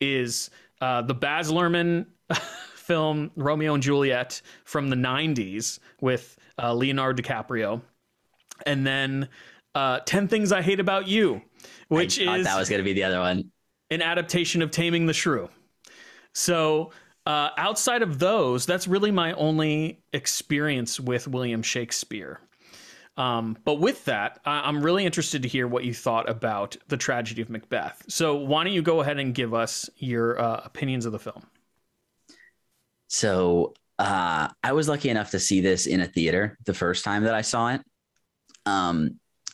is the Baz Luhrmann film Romeo and Juliet from the 90s with Leonardo DiCaprio, and then 10 Things I Hate About You, which is that was going to be the other one, an adaptation of Taming the Shrew. So outside of those, that's really my only experience with William Shakespeare. But with that, I'm really interested to hear what you thought about The Tragedy of Macbeth. So why don't you go ahead and give us your opinions of the film? So I was lucky enough to see this in a theater the first time that I saw it.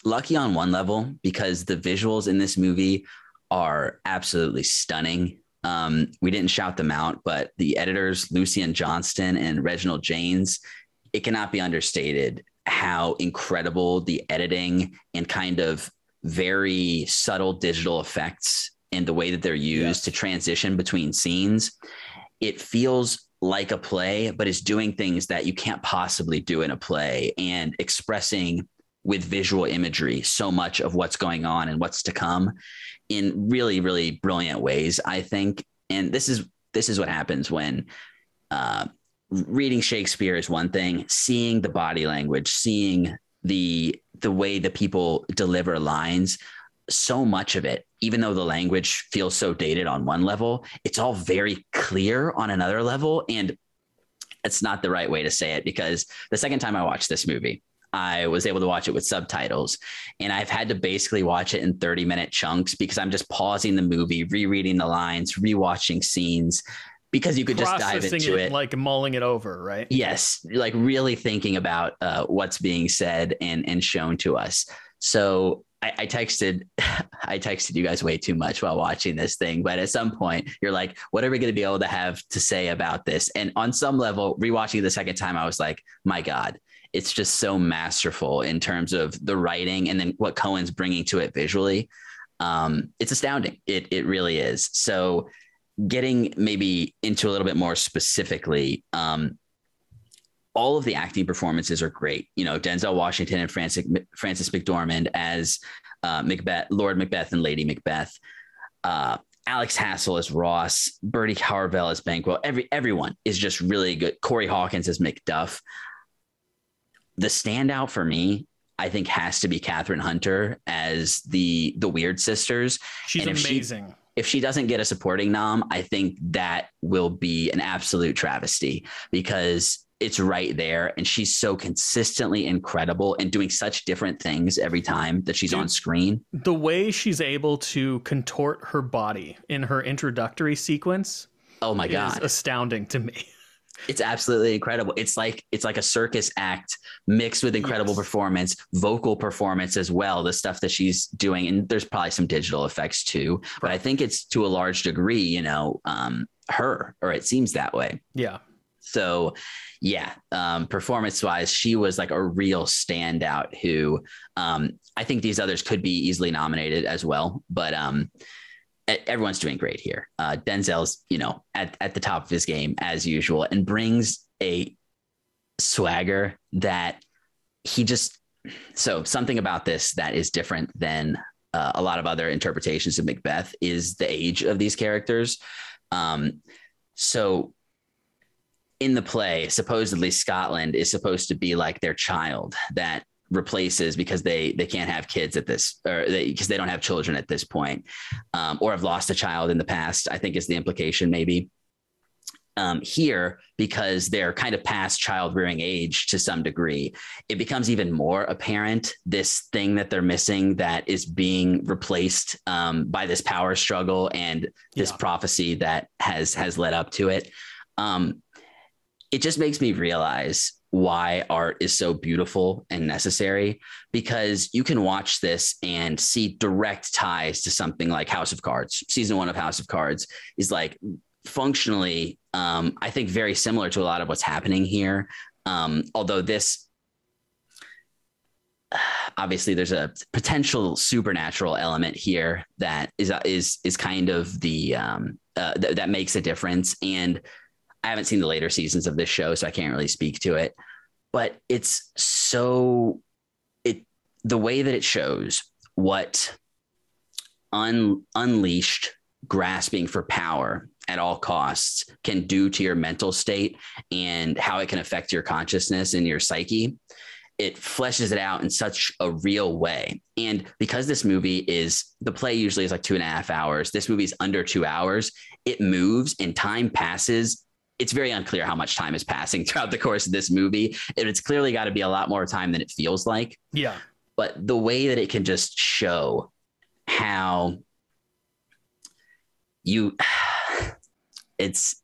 Lucky on one level, because the visuals in this movie are absolutely stunning. We didn't shout them out, but the editors, Lucian Johnston and Reginald Janes, it cannot be understated how incredible the editing and kind of very subtle digital effects and the way that they're used to transition between scenes. It feels like a play, but it's doing things that you can't possibly do in a play and expressing with visual imagery so much of what's going on and what's to come in really, really brilliant ways, I think. And this is what happens when reading Shakespeare is one thing, seeing the body language, seeing the way that people deliver lines, so much of it, even though the language feels so dated on one level, it's all very clear on another level. And it's not the right way to say it, because the second time I watched this movie, I was able to watch it with subtitles, and I've had to basically watch it in 30-minute chunks because I'm just pausing the movie, rereading the lines, rewatching scenes, because you could just dive into it, like mulling it over, right? Yes. Like really thinking about what's being said and shown to us. So I texted you guys way too much while watching this thing, but at some point you're like, what are we going to be able to have to say about this? And on some level, rewatching the second time, I was like, my God, it's just so masterful in terms of the writing and then what Cohen's bringing to it visually. It's astounding. It really is. So getting maybe into a little bit more specifically, all of the acting performances are great. You know, Denzel Washington and Frances McDormand as Macbeth, Lord Macbeth and Lady Macbeth. Alex Hassel as Ross, Bertie Carvel as Banquo. Everyone is just really good. Corey Hawkins as Macduff. The standout for me I think has to be Catherine Hunter as the Weird Sisters. She's amazing. If she doesn't get a supporting nom, I think that will be an absolute travesty, because it's right there. And she's so consistently incredible and doing such different things every time that she's on screen. The way she's able to contort her body in her introductory sequence. Oh my God. Is astounding to me. It's absolutely incredible. It's like a circus act mixed with incredible performance, vocal performance as well, the stuff that she's doing. And there's probably some digital effects too, but I think it's to a large degree, her, or it seems that way. Yeah. So yeah, performance wise, she was like a real standout who I think these others could be easily nominated as well. But everyone's doing great here. Denzel's, at the top of his game as usual, and brings a swagger that so something about this that is different than a lot of other interpretations of Macbeth is the age of these characters. So in the play, supposedly Scotland is supposed to be like their child that replaces, because they can't have kids at this, or because they don't have children at this point, or have lost a child in the past, I think is the implication maybe. Here, because they're kind of past child rearing age to some degree, it becomes even more apparent, this thing that they're missing that is being replaced by this power struggle and this prophecy that has led up to it. It just makes me realize why art is so beautiful and necessary, because you can watch this and see direct ties to something like House of Cards. Season 1 of House of Cards is like functionally, I think, very similar to a lot of what's happening here. Although this, obviously there's a potential supernatural element here that is kind of the, that makes a difference. And I haven't seen the later seasons of this show, so I can't really speak to it, but it's the way that it shows what unleashed grasping for power at all costs can do to your mental state and how it can affect your consciousness and your psyche. It fleshes it out in such a real way. And because this movie the play usually is like 2.5 hours. This movie is under 2 hours. It moves and time passes. It's very unclear how much time is passing throughout the course of this movie. It's clearly got to be a lot more time than it feels like. Yeah. But the way that it can just show how it's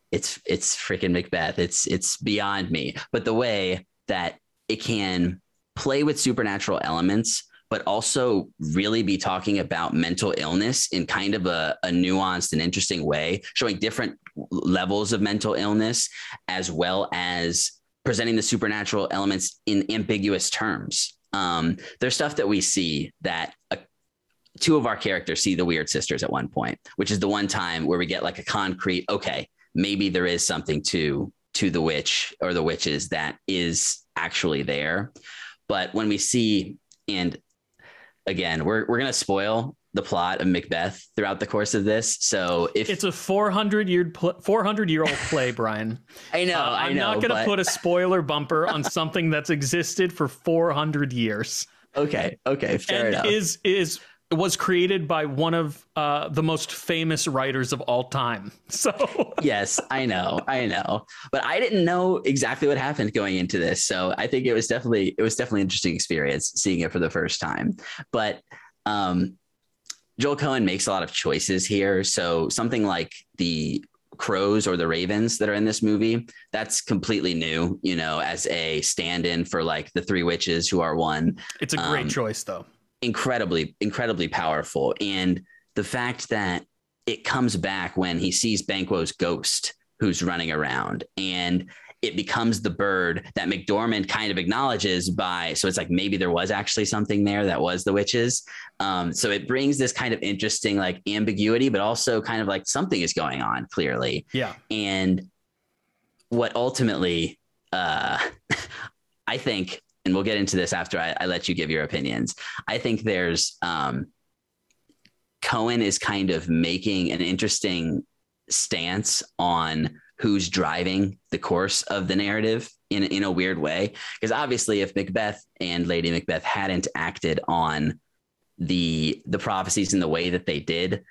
freaking Macbeth. It's beyond me. But the way that it can play with supernatural elements, but also really be talking about mental illness in kind of a nuanced and interesting way, showing different levels of mental illness, as well as presenting the supernatural elements in ambiguous terms. There's stuff that we see that two of our characters see the Weird Sisters at one point, which is the one time where we get like a concrete, okay, maybe there is something to the witch or the witches that is actually there. But when we see, and again, we're going to spoil the plot of Macbeth throughout the course of this. So if it's a 400-year-old play, Brian, I know, I'm not going to put a spoiler bumper on something that's existed for 400 years. Okay. Fair enough. Was created by one of the most famous writers of all time. So yes, I know, but I didn't know exactly what happened going into this. So I think it was definitely an interesting experience seeing it for the first time. But Joel Cohen makes a lot of choices here. So something like the crows or the ravens that are in this movie, that's completely new, as a stand-in for like the three witches who are one. It's a great choice though. Incredibly powerful. And the fact that it comes back when he sees Banquo's ghost who's running around, and it becomes the bird that McDormand kind of acknowledges so it's like maybe there was actually something there that was the witches. So it brings this kind of interesting like ambiguity, but also kind of like something is going on clearly. Yeah. And what ultimately I think, and we'll get into this after I let you give your opinions, I think there's Cohen is kind of making an interesting stance on who's driving the course of the narrative in a weird way. Because obviously if Macbeth and Lady Macbeth hadn't acted on the prophecies in the way that they did,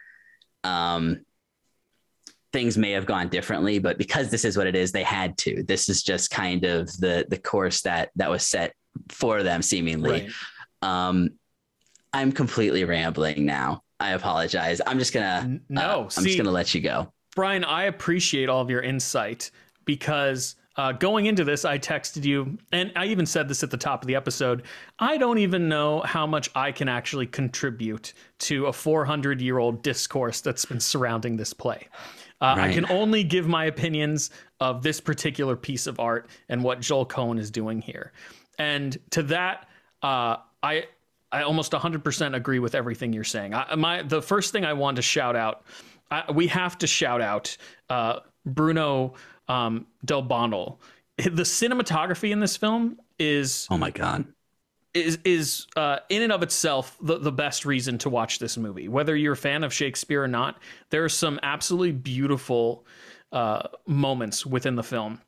things may have gone differently, but because this is what it is, they had to. This is just kind of the course that was set for them, seemingly. Right. I'm completely rambling now. I apologize. I'm just gonna just gonna let you go. Brian, I appreciate all of your insight, because going into this, I texted you, and I even said this at the top of the episode. I don't even know how much I can actually contribute to a 400-year-old discourse that's been surrounding this play. Right. I can only give my opinions of this particular piece of art and what Joel Cohen is doing here. And to that, I almost 100% agree with everything you're saying. The first thing I want to shout out, we have to shout out Bruno Del Bonnell. The cinematography in this film is, oh my God, is in and of itself the best reason to watch this movie. Whether you're a fan of Shakespeare or not, there are some absolutely beautiful moments within the film.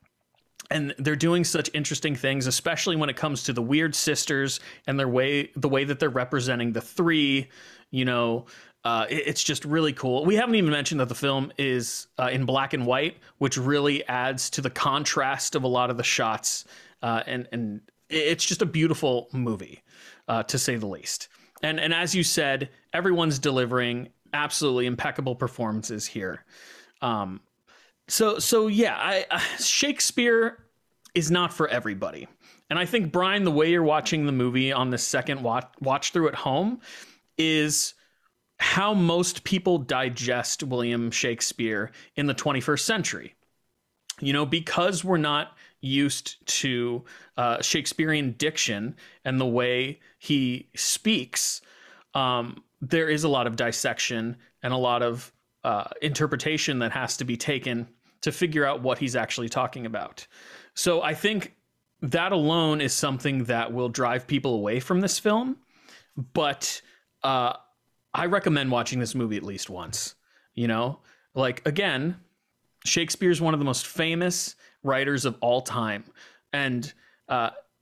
And they're doing such interesting things, especially when it comes to the weird sisters and the way that they're representing the three. It's just really cool. We haven't even mentioned that the film is in black and white, which really adds to the contrast of a lot of the shots. And it's just a beautiful movie, to say the least. And as you said, everyone's delivering absolutely impeccable performances here. So yeah, Shakespeare is not for everybody. And I think, Brian, the way you're watching the movie on the second watch through at home is how most people digest William Shakespeare in the 21st century. Because we're not used to Shakespearean diction and the way he speaks, there is a lot of dissection and a lot of interpretation that has to be taken to figure out what he's actually talking about. So I think that alone is something that will drive people away from this film. But I recommend watching this movie at least once. Again, Shakespeare's one of the most famous writers of all time. And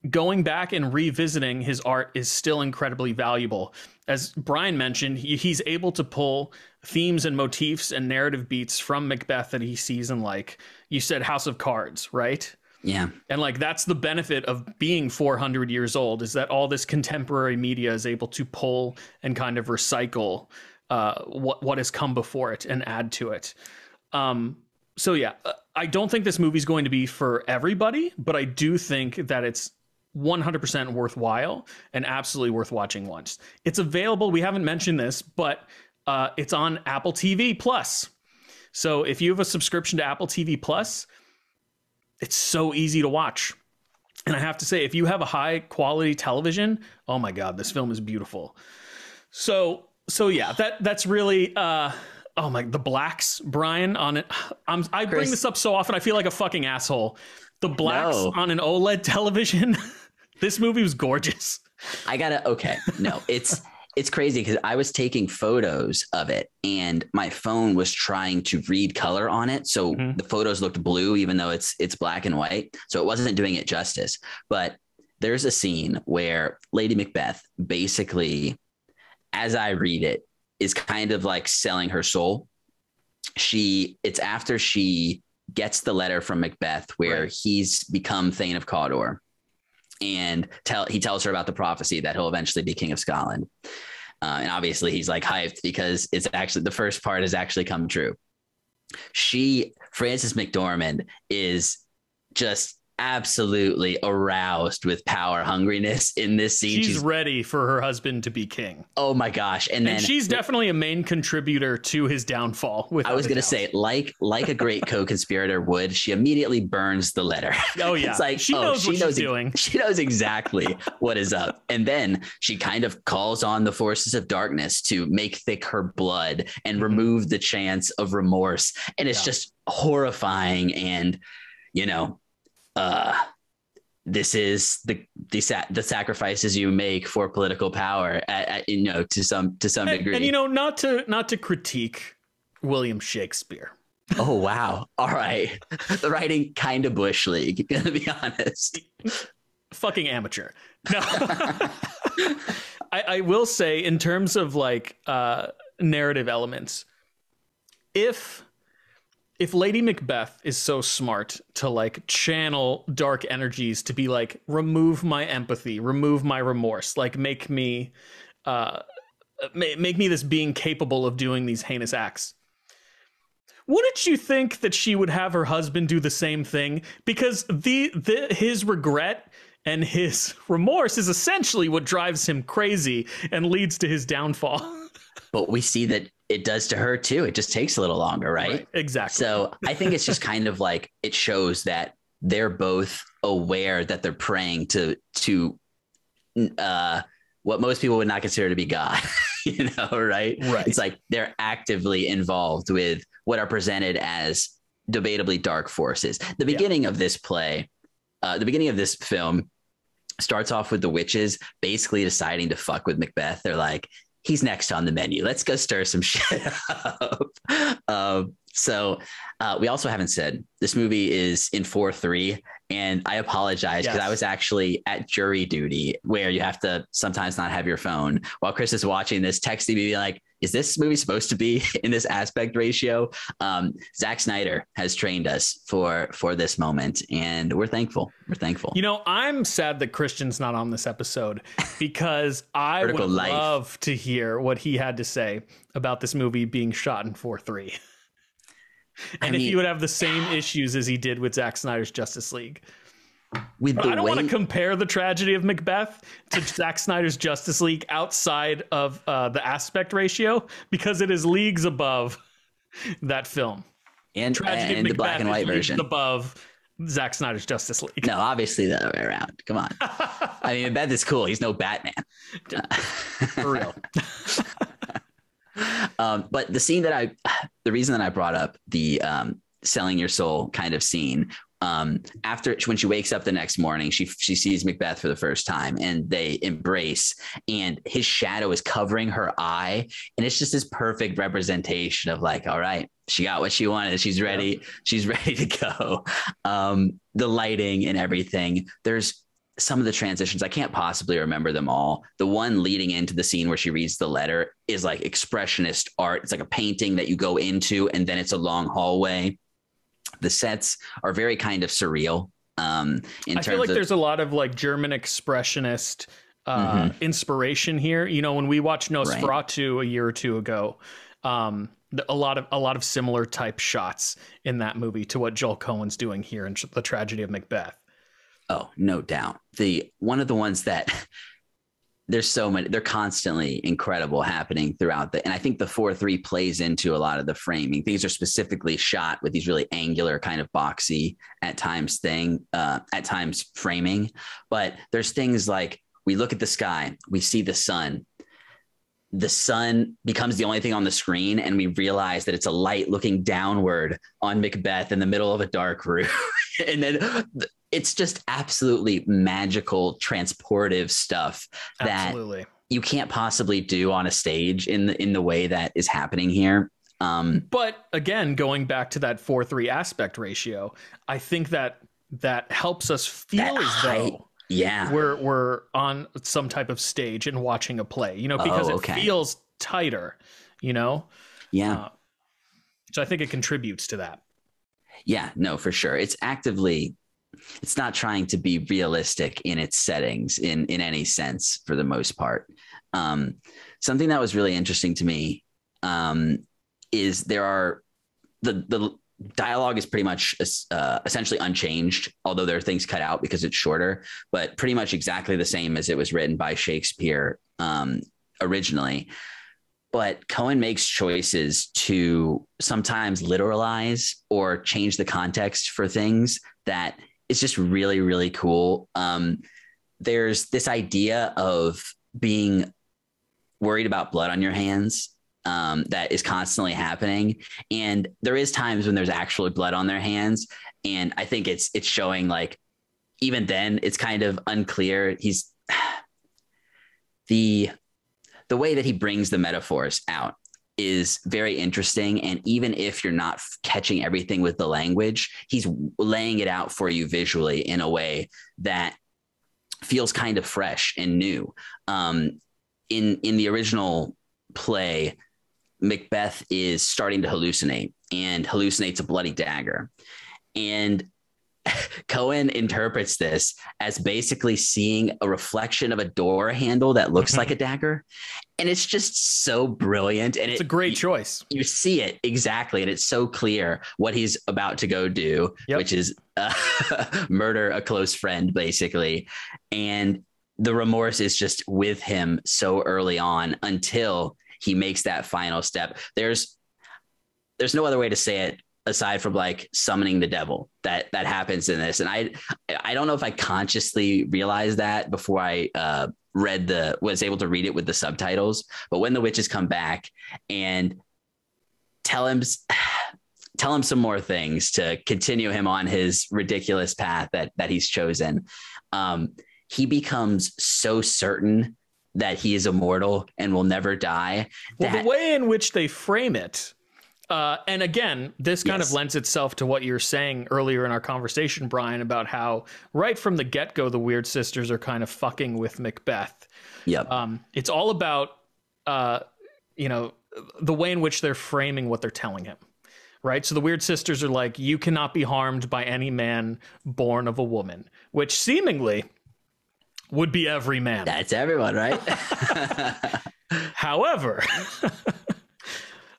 going back and revisiting his art is still incredibly valuable. As Brian mentioned, he's able to pull themes and motifs and narrative beats from Macbeth that he sees in, like you said, House of Cards, right? Yeah. And that's the benefit of being 400 years old, is that all this contemporary media is able to pull and kind of recycle what has come before it and add to it. So yeah, I don't think this movie's going to be for everybody, but I do think that it's 100% worthwhile and absolutely worth watching once. It's available. We haven't mentioned this, but it's on Apple TV Plus. So if you have a subscription to Apple TV Plus, it's so easy to watch. And I have to say, if you have a high quality television, oh my God, this film is beautiful. So yeah, that's really, the blacks, Brian, on it. I bring this up so often, I feel like a fucking asshole. The blacks on an OLED television. This movie was gorgeous. It's crazy because I was taking photos of it and my phone was trying to read color on it. So the photos looked blue, even though it's black and white. So it wasn't doing it justice. But there's a scene where Lady Macbeth basically, as I read it, is kind of like selling her soul. It's after she gets the letter from Macbeth where he's become Thane of Cawdor, and he tells her about the prophecy that he'll eventually be King of Scotland. And obviously he's like hyped because it's actually, the first part has actually come true. Frances McDormand is just absolutely aroused with power hungriness in this scene. She's ready for her husband to be king. Oh my gosh. And then she's definitely a main contributor to his downfall. I was going to say, like a great co-conspirator would, she immediately burns the letter. Oh yeah. It's like, she knows what she's doing. She knows exactly what is up. And then she kind of calls on the forces of darkness to make thick her blood and remove the chance of remorse. And it's just horrifying. And, this is the sacrifices you make for political power, to some degree. And not to critique William Shakespeare, Oh, wow. All right. The writing kind of bush league, gonna be honest. Fucking amateur. No. I will say, in terms of like narrative elements, if Lady Macbeth is so smart to like channel dark energies to be like, remove my empathy, remove my remorse, like make me this being capable of doing these heinous acts, wouldn't you think that she would have her husband do the same thing? Because his regret and his remorse is essentially what drives him crazy and leads to his downfall. But we see that it does to her too. It just takes a little longer, right? Exactly. So I think it's just kind of like, it shows that they're both aware that they're praying to what most people would not consider to be God, right? Right. It's like they're actively involved with what are presented as debatably dark forces. The beginning of this play, the beginning of this film starts off with the witches basically deciding to fuck with Macbeth. They're like, he's next on the menu. Let's go stir some shit up. So we also haven't said this movie is in 4:3, and I apologize because I was actually at jury duty where you have to sometimes not have your phone while Chris is watching this, texting me like, is this movie supposed to be in this aspect ratio? Zack Snyder has trained us for this moment, and we're thankful. We're thankful. I'm sad that Christian's not on this episode because I would love to hear what he had to say about this movie being shot in 4:3. And if he would have the same issues as he did with Zack Snyder's Justice League. I don't want to compare the tragedy of Macbeth to Zack Snyder's Justice League outside of the aspect ratio, because it is leagues above that film. And the black and white version above Zack Snyder's Justice League. No, obviously the other way around. Come on. I mean, Macbeth is cool. He's no Batman. For real. But the reason that I brought up the selling your soul kind of scene, after when she wakes up the next morning, she sees Macbeth for the first time and they embrace, and his shadow is covering her eye. And it's just this perfect representation of like, all right, she got what she wanted. She's ready. She's ready to go. The lighting and everything. There's some of the transitions, I can't possibly remember them all. The one leading into the scene where she reads the letter is like expressionist art. It's like a painting that you go into, and then it's a long hallway. The sets are very kind of surreal. I feel like there's a lot of like German expressionist inspiration here. When we watched Nosferatu a year or two ago, a lot of similar type shots in that movie to what Joel Coen's doing here in The Tragedy of Macbeth. Oh, no doubt. One of the ones that there's so many, they're constantly incredible happening throughout and I think the 4:3 plays into a lot of the framing. These are specifically shot with these really angular kind of boxy at times framing. But there's things like we look at the sky, we see the sun becomes the only thing on the screen, and we realize that it's a light looking downward on Macbeth in the middle of a dark room. And then it's just absolutely magical, transportive stuff that you can't possibly do on a stage in the way that is happening here. But again, going back to that 4:3 aspect ratio, I think that helps us feel as though we're on some type of stage and watching a play, because it feels tighter, So I think it contributes to that. Yeah, no, for sure. It's not trying to be realistic in its settings in any sense for the most part. Something that was really interesting to me is the dialogue is pretty much essentially unchanged, although there are things cut out because it's shorter, but pretty much exactly the same as it was written by Shakespeare originally. But Coen makes choices to sometimes literalize or change the context for things that is just really, really cool. There's this idea of being worried about blood on your hands that is constantly happening. And there is times when there's actually blood on their hands. And I think it's showing, like, even then it's kind of unclear. The way that he brings the metaphors out is very interesting. And even if you're not catching everything with the language, he's laying it out for you visually in a way that feels kind of fresh and new. In the original play, Macbeth is starting to hallucinate and hallucinates a bloody dagger. And Cohen interprets this as basically seeing a reflection of a door handle that looks like a dagger. And it's just so brilliant. And it's a great choice. You see it exactly. And it's so clear what he's about to go do, which is murder a close friend, basically. And the remorse is just with him so early on until he makes that final step. There's no other way to say it aside from like summoning the devil that happens in this. And I don't know if I consciously realized that before I was able to read it with the subtitles, but when the witches come back and tell him some more things to continue him on his ridiculous path that he's chosen, he becomes so certain that he is immortal and will never die. Well, the way in which they frame it, and again, this kind of lends itself to what you're saying earlier in our conversation, Brian, about how right from the get-go, the Weird Sisters are kind of fucking with Macbeth. Yep. It's all about, the way in which they're framing what they're telling him. Right. So the Weird Sisters are like, you cannot be harmed by any man born of a woman, which seemingly would be every man. That's everyone, right? However,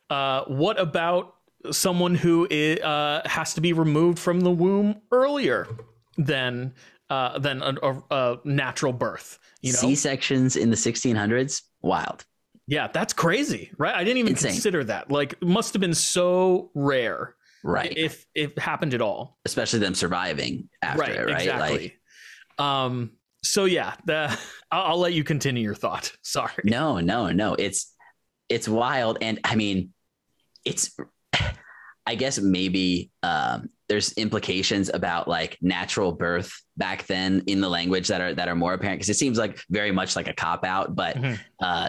what about someone who has to be removed from the womb earlier than a natural birth? C-sections in the 1600s, wild. Yeah, that's crazy, right? I didn't even consider that. Like, it must have been so rare, right? If it happened at all, especially them surviving after it, right? Exactly. So yeah, I'll let you continue your thought. Sorry. No. It's wild. And I mean, I guess maybe there's implications about like natural birth back then in the language that are more apparent, because it seems like very much like a cop out, but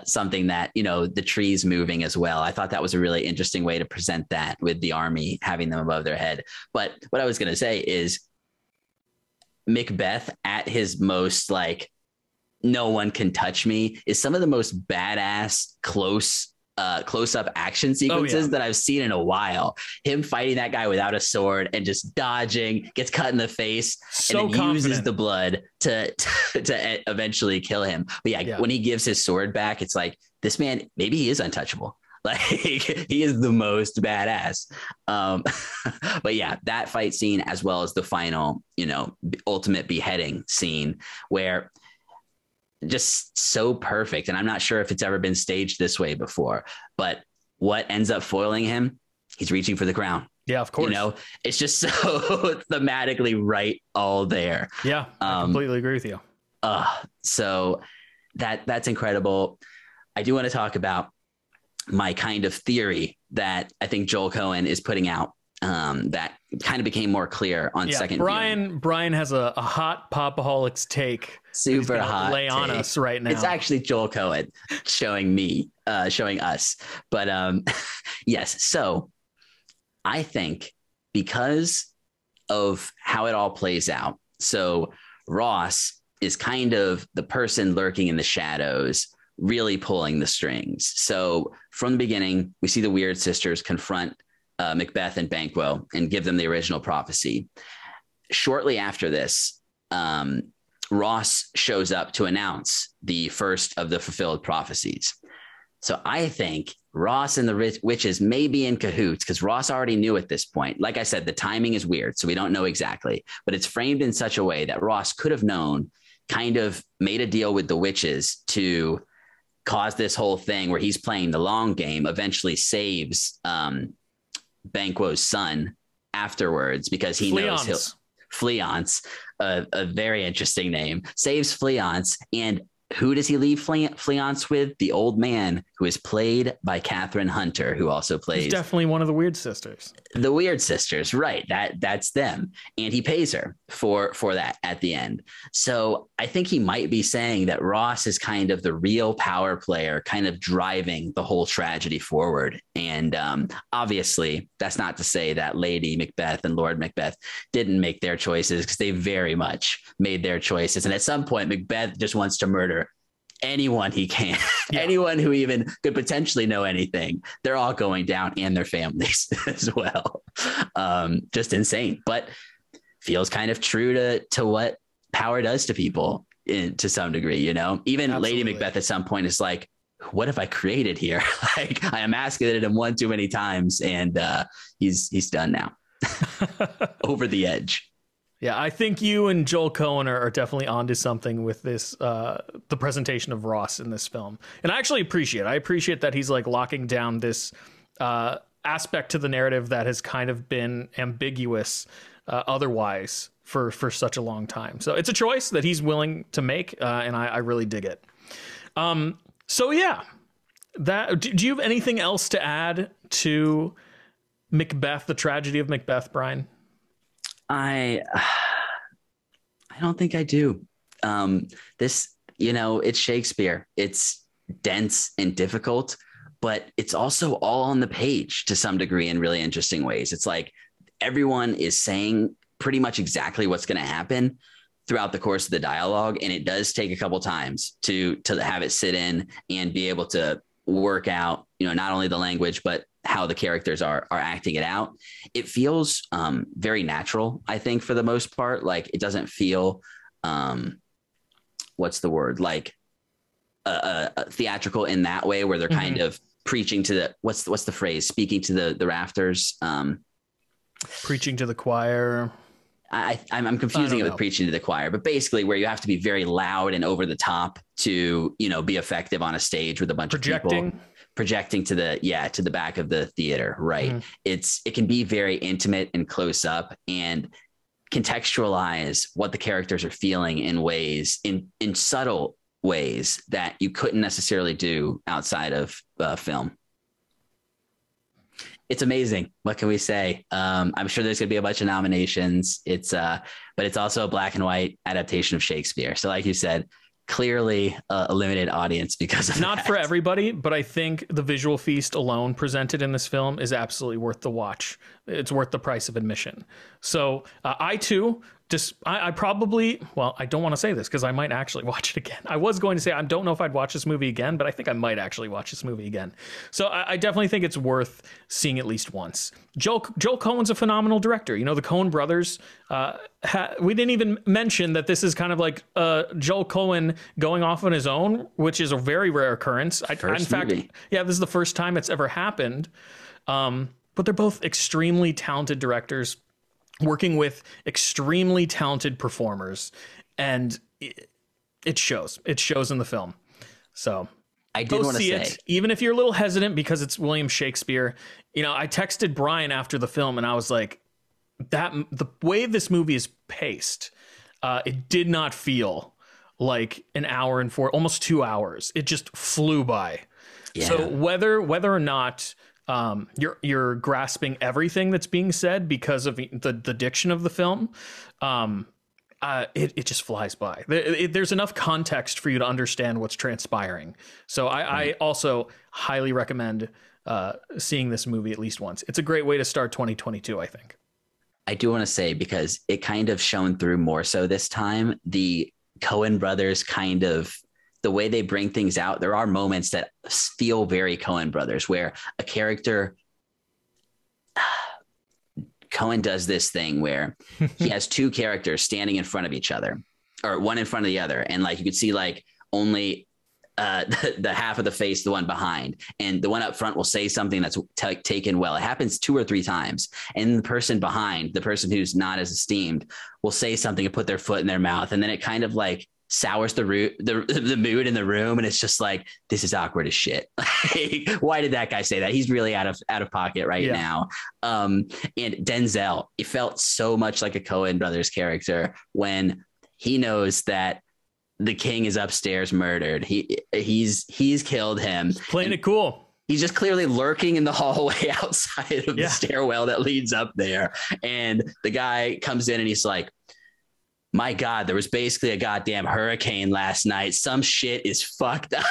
something that, the trees moving as well. I thought that was a really interesting way to present that with the army having them above their head. But what I was going to say is Macbeth at his most like no one can touch me is some of the most badass close-up action sequences that I've seen in a while. Him fighting that guy without a sword and just dodging, gets cut in the face, and then uses the blood to eventually kill him. But when he gives his sword back, it's like, this man, maybe he is untouchable. Like, he is the most badass. But yeah, that fight scene, as well as the final, ultimate beheading scene, where just so perfect. And I'm not sure if it's ever been staged this way before, but what ends up foiling him? He's reaching for the crown. Yeah, of course. It's just so thematically right all there. Yeah, I completely agree with you. So that's incredible. I do want to talk about my kind of theory that I think Joel Cohen is putting out, that kind of became more clear on second viewing. Brian has a hot Pop-O-Holics take. Super hot lay on us right now. It's actually Joel Cohen showing us. But yes. So I think because of how it all plays out, so Ross is kind of the person lurking in the shadows, really pulling the strings. So from the beginning, we see the Weird Sisters confront Macbeth and Banquo and give them the original prophecy. Shortly after this, Ross shows up to announce the first of the fulfilled prophecies. So I think Ross and the witches may be in cahoots, because Ross already knew at this point. Like I said, the timing is weird, so we don't know exactly, but it's framed in such a way that Ross could have known, kind of made a deal with the witches to cause this whole thing where he's playing the long game, eventually saves Banquo's son afterwards, because he knows he'll Fleance, a very interesting name, saves Fleance and who does he leave Fleance with? The old man, who is played by Catherine Hunter, who also plays... He's definitely one of the Weird Sisters. The Weird Sisters, right. That's them. And he pays her for that at the end. So I think he might be saying that Ross is kind of the real power player, kind of driving the whole tragedy forward. And obviously, that's not to say that Lady Macbeth and Lord Macbeth didn't make their choices, because they very much made their choices. And at some point, Macbeth just wants to murder anyone he can, anyone who even could potentially know anything. They're all going down, and their families as well. Just insane, but feels kind of true to what power does to people to some degree, you know. Even Absolutely. Lady Macbeth at some point is like, what have I created here? Like, I emasculated him one too many times, and he's done now. Over the edge. Yeah, I think you and Joel Cohen are definitely onto something with this, the presentation of Ross in this film. And I actually appreciate that he's like locking down this aspect to the narrative that has kind of been ambiguous otherwise for such a long time. So it's a choice that he's willing to make, and I really dig it. So yeah, do you have anything else to add to Macbeth, the tragedy of Macbeth, Brian? I don't think I do. This, you know, it's Shakespeare. It's dense and difficult, but it's also all on the page to some degree in really interesting ways. It's like everyone is saying pretty much exactly what's going to happen throughout the course of the dialogue. And it does take a couple times to have it sit in and be able to work out, you know, not only the language, but how the characters are acting it out. It feels very natural, I think, for the most part. Like, it doesn't feel what's the word, like theatrical in that way, where they're kind of preaching to the what's the phrase, speaking to the rafters, preaching to the choir. I'm confusing it with preaching to the choir, but basically where you have to be very loud and over the top to, you know, be effective on a stage with a bunch of people projecting to the back of the theater. Right. It can be very intimate and close up and contextualize what the characters are feeling in ways, in subtle ways that you couldn't necessarily do outside of film. It's amazing. What can we say? I'm sure there's going to be a bunch of nominations. But it's also a black and white adaptation of Shakespeare. So like you said, clearly a limited audience because of not for everybody, but I think the visual feast alone presented in this film is absolutely worth the watch. It's worth the price of admission. So I too, I probably, well, I don't want to say this because I might actually watch it again. I was going to say, I don't know if I'd watch this movie again, but I think I might actually watch this movie again. So I definitely think it's worth seeing at least once. Joel Cohen's a phenomenal director. You know, the Coen brothers, we didn't even mention that this is kind of like Joel Cohen going off on his own, which is a very rare occurrence. In fact, yeah, this is the first time it's ever happened. But they're both extremely talented directors, working with extremely talented performers, and it shows. It shows in the film. So I did want to say it, even if you're a little hesitant because it's William Shakespeare. You know, I texted Brian after the film, and I was like, the way this movie is paced, it did not feel like an hour and almost 2 hours. It just flew by. Yeah. So whether or not you're grasping everything that's being said because of the diction of the film, it just flies by. There's enough context for you to understand what's transpiring. So I also highly recommend seeing this movie at least once. It's a great way to start 2022, I think. I do want to say, because it kind of shone through more so this time, the Coen brothers kind of, the way they bring things out, there are moments that feel very Coen brothers, where a character, Coen does this thing where he has two characters standing in front of each other, or one in front of the other. And like, you could see like only the half of the face, the one behind, and the one up front will say something that's taken well. It happens 2 or 3 times. And the person behind, the person who's not as esteemed, will say something and put their foot in their mouth. And then it kind of like sours the mood in the room, and it's just like, this is awkward as shit. Why did that guy say that? He's really out of pocket right now. And Denzel, it felt so much like a Coen brothers character when he knows that the king is upstairs murdered. He's killed him. Playing it cool. He's just clearly lurking in the hallway outside of the stairwell that leads up there. And the guy comes in and he's like, my God, there was basically a goddamn hurricane last night. Some shit is fucked up.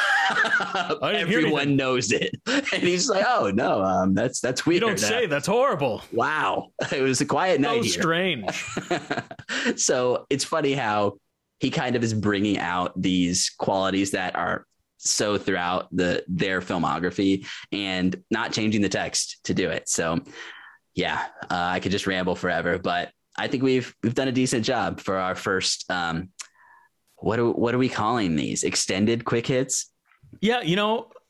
Everyone knows it. And he's like, oh, no, that's weird. You don't say. That's horrible. Wow. It was a quiet night here. Strange. So it's funny how he kind of is bringing out these qualities that are so throughout their filmography and not changing the text to do it. So yeah, I could just ramble forever, but I think we've done a decent job for our first what are we calling these? Extended quick hits? Yeah,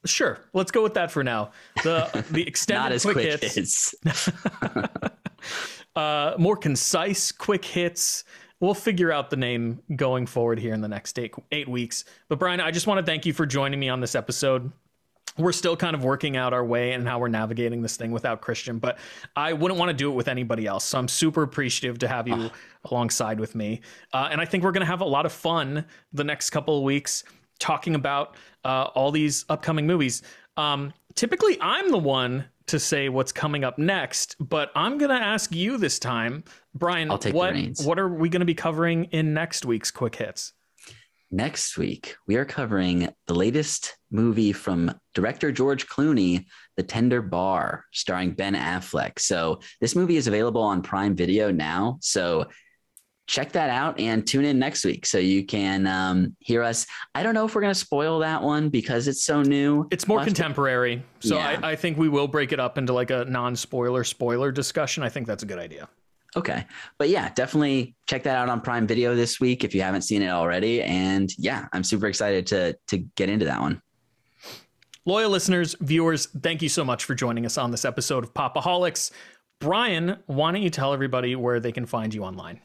sure. Let's go with that for now. The extended not as quick hits. More concise quick hits. We'll figure out the name going forward here in the next 8 weeks. But Brian, I just want to thank you for joining me on this episode. We're still kind of working out our way and how we're navigating this thing without Christian, but I wouldn't want to do it with anybody else. So I'm super appreciative to have you alongside with me. And I think we're going to have a lot of fun the next couple of weeks talking about all these upcoming movies. Typically, I'm the one to say what's coming up next, but I'm going to ask you this time, Brian, I'll take the reins. What are we going to be covering in next week's Quick Hits? Next week, we are covering the latest movie from director George Clooney, The Tender Bar, starring Ben Affleck. So this movie is available on Prime Video now. So check that out and tune in next week so you can hear us. I don't know if we're going to spoil that one because it's so new. It's more contemporary. So yeah. I think we will break it up into like a non-spoiler spoiler discussion. I think that's a good idea. Okay. But yeah, definitely check that out on Prime Video this week if you haven't seen it already. And yeah, I'm super excited to get into that one. Loyal listeners, viewers, thank you so much for joining us on this episode of Pop-O-Holics. Brian, why don't you tell everybody where they can find you online?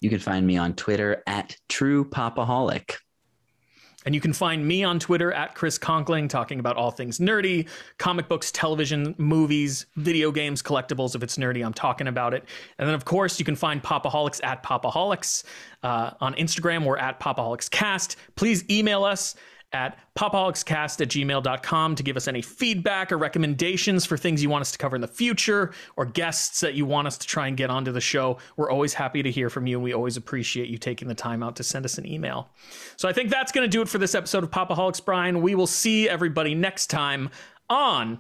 You can find me on Twitter at True Pop-O-Holic. And you can find me on Twitter at Chris Conkling, talking about all things nerdy, comic books, television, movies, video games, collectibles. If it's nerdy, I'm talking about it. And then, of course, you can find Pop-O-Holics at Pop-O-Holics. On Instagram, we're at Pop-O-Holicscast. Please email us at popaholicscast@gmail.com to give us any feedback or recommendations for things you want us to cover in the future or guests that you want us to try and get onto the show. We're always happy to hear from you, and we always appreciate you taking the time out to send us an email. So I think that's going to do it for this episode of Pop-O-Holics, Brian. We will see everybody next time on